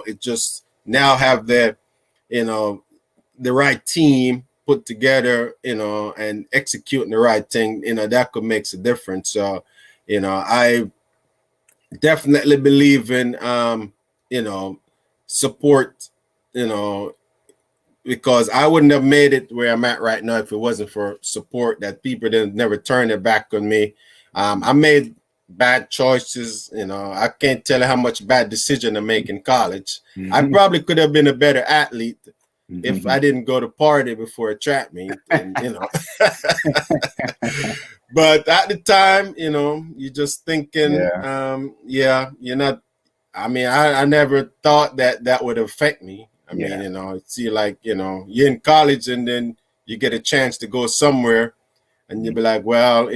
it just now have the right team put together, and executing the right thing, that could make a difference. So, I definitely believe in, support, because I wouldn't have made it where I'm at right now if it wasn't for support, that people didn't never turn their back on me. I made bad choices. I can't tell you how much bad decision I make in college. Mm-hmm. I probably could have been a better athlete if I didn't go to party before a track meet. And, but at the time, you're just thinking, you're not. I mean, I never thought that would affect me. I mean, see, like, you're in college and then you get a chance to go somewhere and you'd be like, well,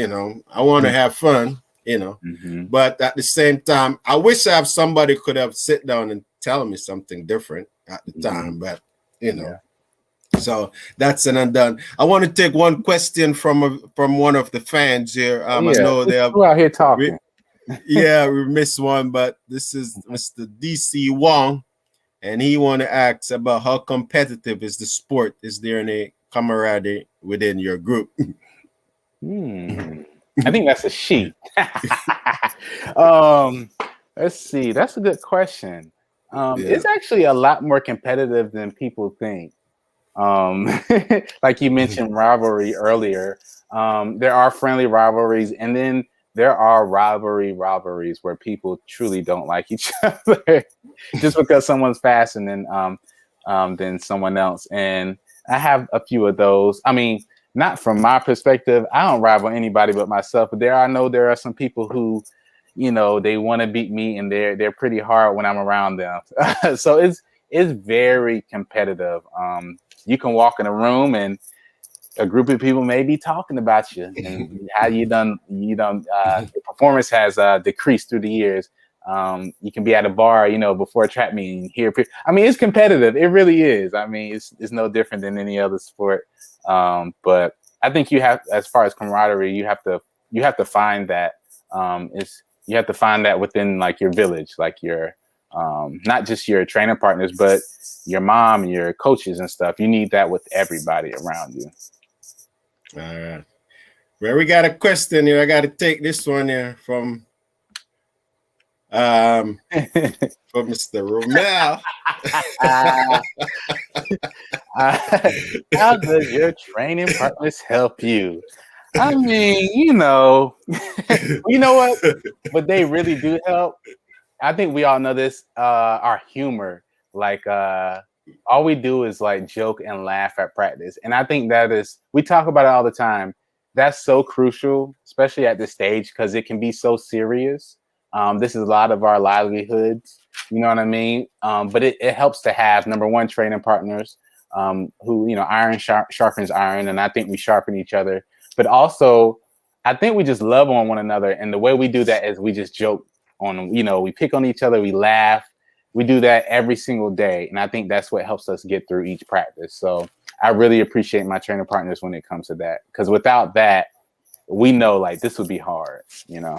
I want to have fun, but at the same time, I wish I have somebody could have sit down and tell me something different at the time, but so that's an undone. I want to take one question from one of the fans here. I know they have out here talking. We missed one, but this is Mr. DC Wong, and he want to ask about how competitive is the sport? Is there any camaraderie within your group? I think that's a she. Let's see. That's a good question. It's actually a lot more competitive than people think. Like you mentioned rivalry earlier. There are friendly rivalries, and then there are rivalries where people truly don't like each other just because someone's faster than someone else. And I have a few of those. I mean, not from my perspective. I don't rival anybody but myself. But I know there are some people who, they want to beat me, and they're pretty hard when I'm around them. So it's very competitive. You can walk in a room and a group of people may be talking about you and how your performance has decreased through the years. You can be at a bar, before a track meeting, hear people. I mean, it's competitive. It really is. I mean, it's no different than any other sport. But I think you have, as far as camaraderie, you have to find that. You have to find that within like your village, like your not just your training partners, but your mom, your coaches and stuff. You need that with everybody around you. All right. Well, we got a question here. I got to take this one here from Mr. Romel. How does your training partners help you? I mean, you know what? But they really do help. I think we all know this. Our humor, like all we do is like joke and laugh at practice. And I think we talk about it all the time. That's so crucial, especially at this stage, because it can be so serious. This is a lot of our livelihoods, you know what I mean? But it helps to have, number one, training partners who, iron sharpens iron. And I think we sharpen each other. But also, I think we just love on one another. And the way we do that is we just joke on, we pick on each other, we laugh. We do that every single day. And I think that's what helps us get through each practice. So I really appreciate my training partners when it comes to that. Because without that, we know like this would be hard, All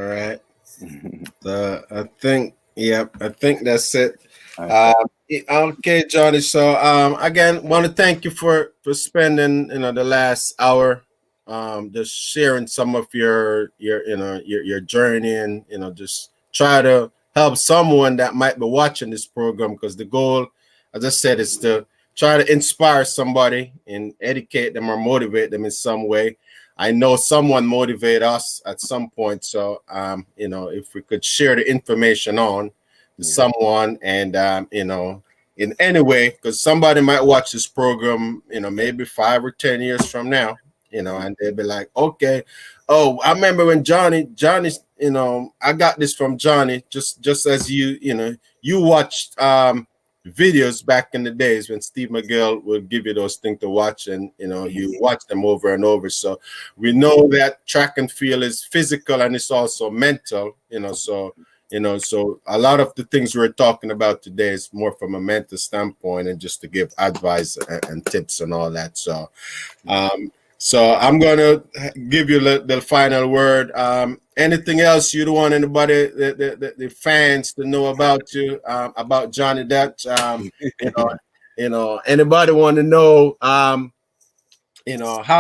right. I think that's it. Okay, Johnny. So again, want to thank you for spending the last hour just sharing some of your journey and just try to help someone that might be watching this program, because the goal, as I said, is to try to inspire somebody and educate them or motivate them in some way. I know someone motivate us at some point. So, if we could share the information on to someone and, in any way, because somebody might watch this program, maybe 5 or 10 years from now, and they'll be like, okay, oh, I remember when Johnny's, I got this from Johnny, just as you watched videos back in the days when Steve McGill would give you those things to watch, and you watch them over and over. So we know that track and field is physical and it's also mental, so a lot of the things we're talking about today is more from a mental standpoint and just to give advice and tips and all that. So so I'm going to give you the final word. Anything else you'd want anybody, the fans, to know about you, about Johnny Dutch? Anybody want to know, how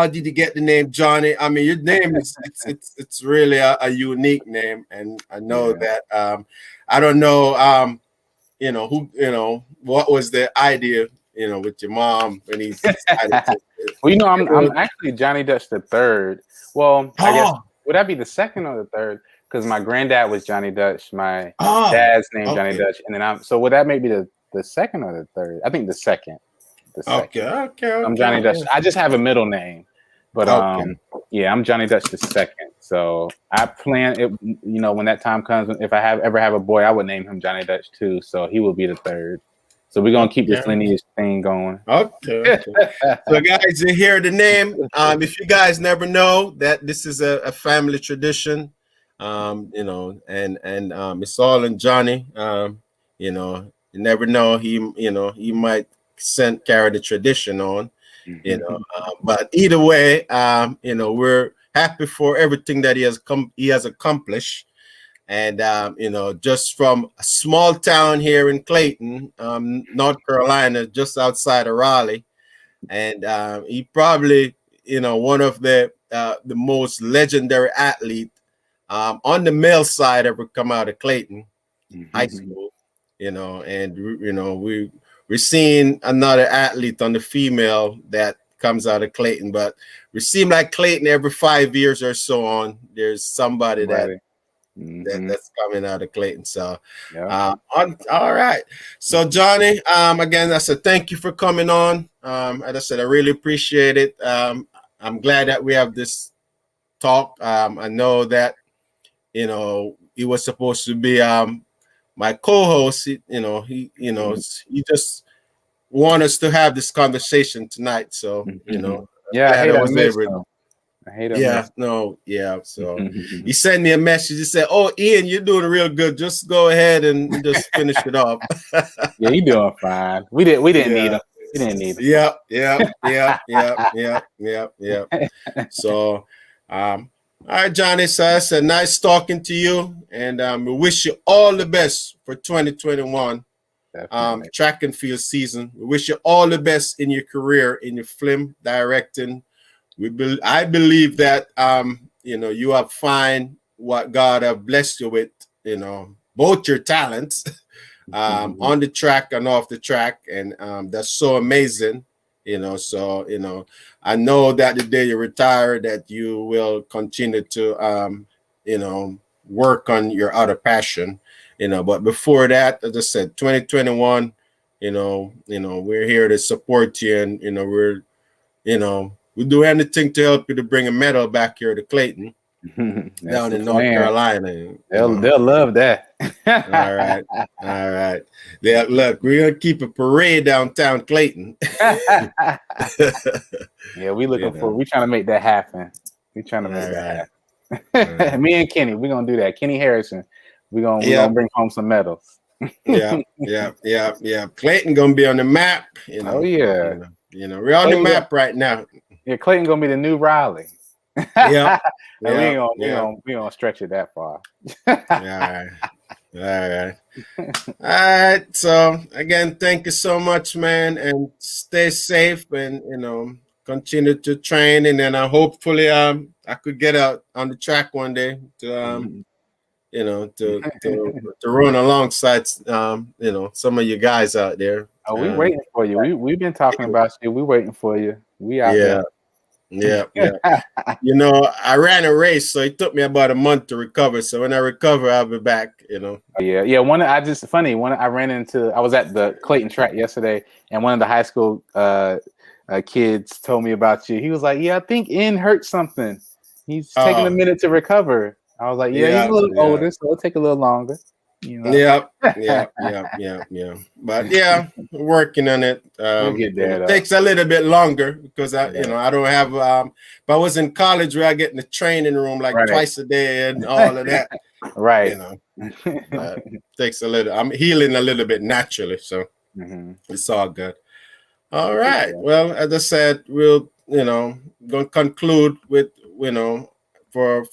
did you get the name Johnny? I mean, your name is it's really a unique name, and I know that I don't know, what was the idea, with your mom when he decided to. Well, I'm actually Johnny Dutch the third. Well, I guess would that be the second or the third? Because my granddad was Johnny Dutch, my dad's name Johnny Dutch, and then so would that maybe the second or the third? I think the second. Okay. I'm Johnny Dutch. I just have a middle name, but I'm Johnny Dutch the second. So I plan it. When that time comes, if I ever have a boy, I would name him Johnny Dutch too. So he will be the third. So we're gonna keep this lineage thing going. Okay. So guys, you hear the name. If you guys never know that this is a family tradition, you know, and it's all in Johnny. You know, you never know. He might carry the tradition on. You know, but either way, you know, we're happy for everything that he has accomplished. And you know, just from a small town here in Clayton, North Carolina, just outside of Raleigh, and he probably, you know, one of the most legendary athlete on the male side ever come out of Clayton High School. You know, and you know, we're seeing another athlete on the female that comes out of Clayton, but we seem like Clayton every 5 years or so on, there's somebody that's coming out of Clayton. So all right. So Johnny, again, I said thank you for coming on. As I said, I really appreciate it. I'm glad that we have this talk. I know that, you know, he was supposed to be my co-host. He just want us to have this conversation tonight. So, you know, I hate I was able. I hate him. So he sent me a message. He said, "Oh, Ian, you're doing real good. Just go ahead and just finish it off." Yeah, you're doing fine. We didn't need him. We didn't need him. Yeah. So, all right, Johnny. So it's a nice talking to you, and we wish you all the best for 2021 track and field season. We wish you all the best in your career, in your film directing. I believe that you know, you have find what God have blessed you with, you know, both your talents on the track and off the track, and that's so amazing, you know. So, you know, I know that the day you retire that you will continue to you know, work on your other passion, you know. But before that, as I said, 2021, you know, we're here to support you, and you know, we'll do anything to help you to bring a medal back here to Clayton, down in North Carolina. They'll love that. All right. Yeah, look, we're gonna keep a parade downtown Clayton. Yeah, we trying to make that happen. We trying to make that happen. Me and Kenny, we're gonna do that. Kenny Harrison, we're gonna bring home some medals. Yeah. Clayton gonna be on the map. You know. Oh yeah. You know, we're on the map right now. Yeah, Clayton gonna be the new Raleigh. We ain't gonna stretch it that far. All right. So again, thank you so much, man, and stay safe, and you know, continue to train, and then hopefully I could get out on the track one day to you know, to run alongside you know, some of you guys out there. Oh, we waiting for you. We've been talking about you. We waiting for you. We out there. Yeah. You know, I ran a race, so it took me about a month to recover. So when I recover, I'll be back, you know. Yeah. I was at the Clayton track yesterday, and one of the high school kids told me about you. He was like, "Yeah, I think Ian hurt something. He's taking a minute to recover." I was like, "Yeah, he's a little older, so it'll take a little longer." You know? Yeah. But yeah, working on it. We'll get there, it takes a little bit longer because you know, I don't have. If I was in college, where I get in the training room like twice a day and all of that. Right. You know, it takes a little. I'm healing a little bit naturally, so it's all good. All right. Well, as I said, we'll gonna conclude with for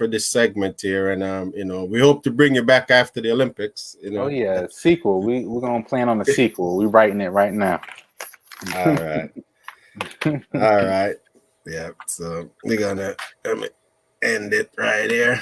this segment here, and we hope to bring you back after the Olympics. Oh yeah, sequel. We're gonna plan on a sequel. We're writing it right now. All right. All right. Yeah. So we're gonna end it right here.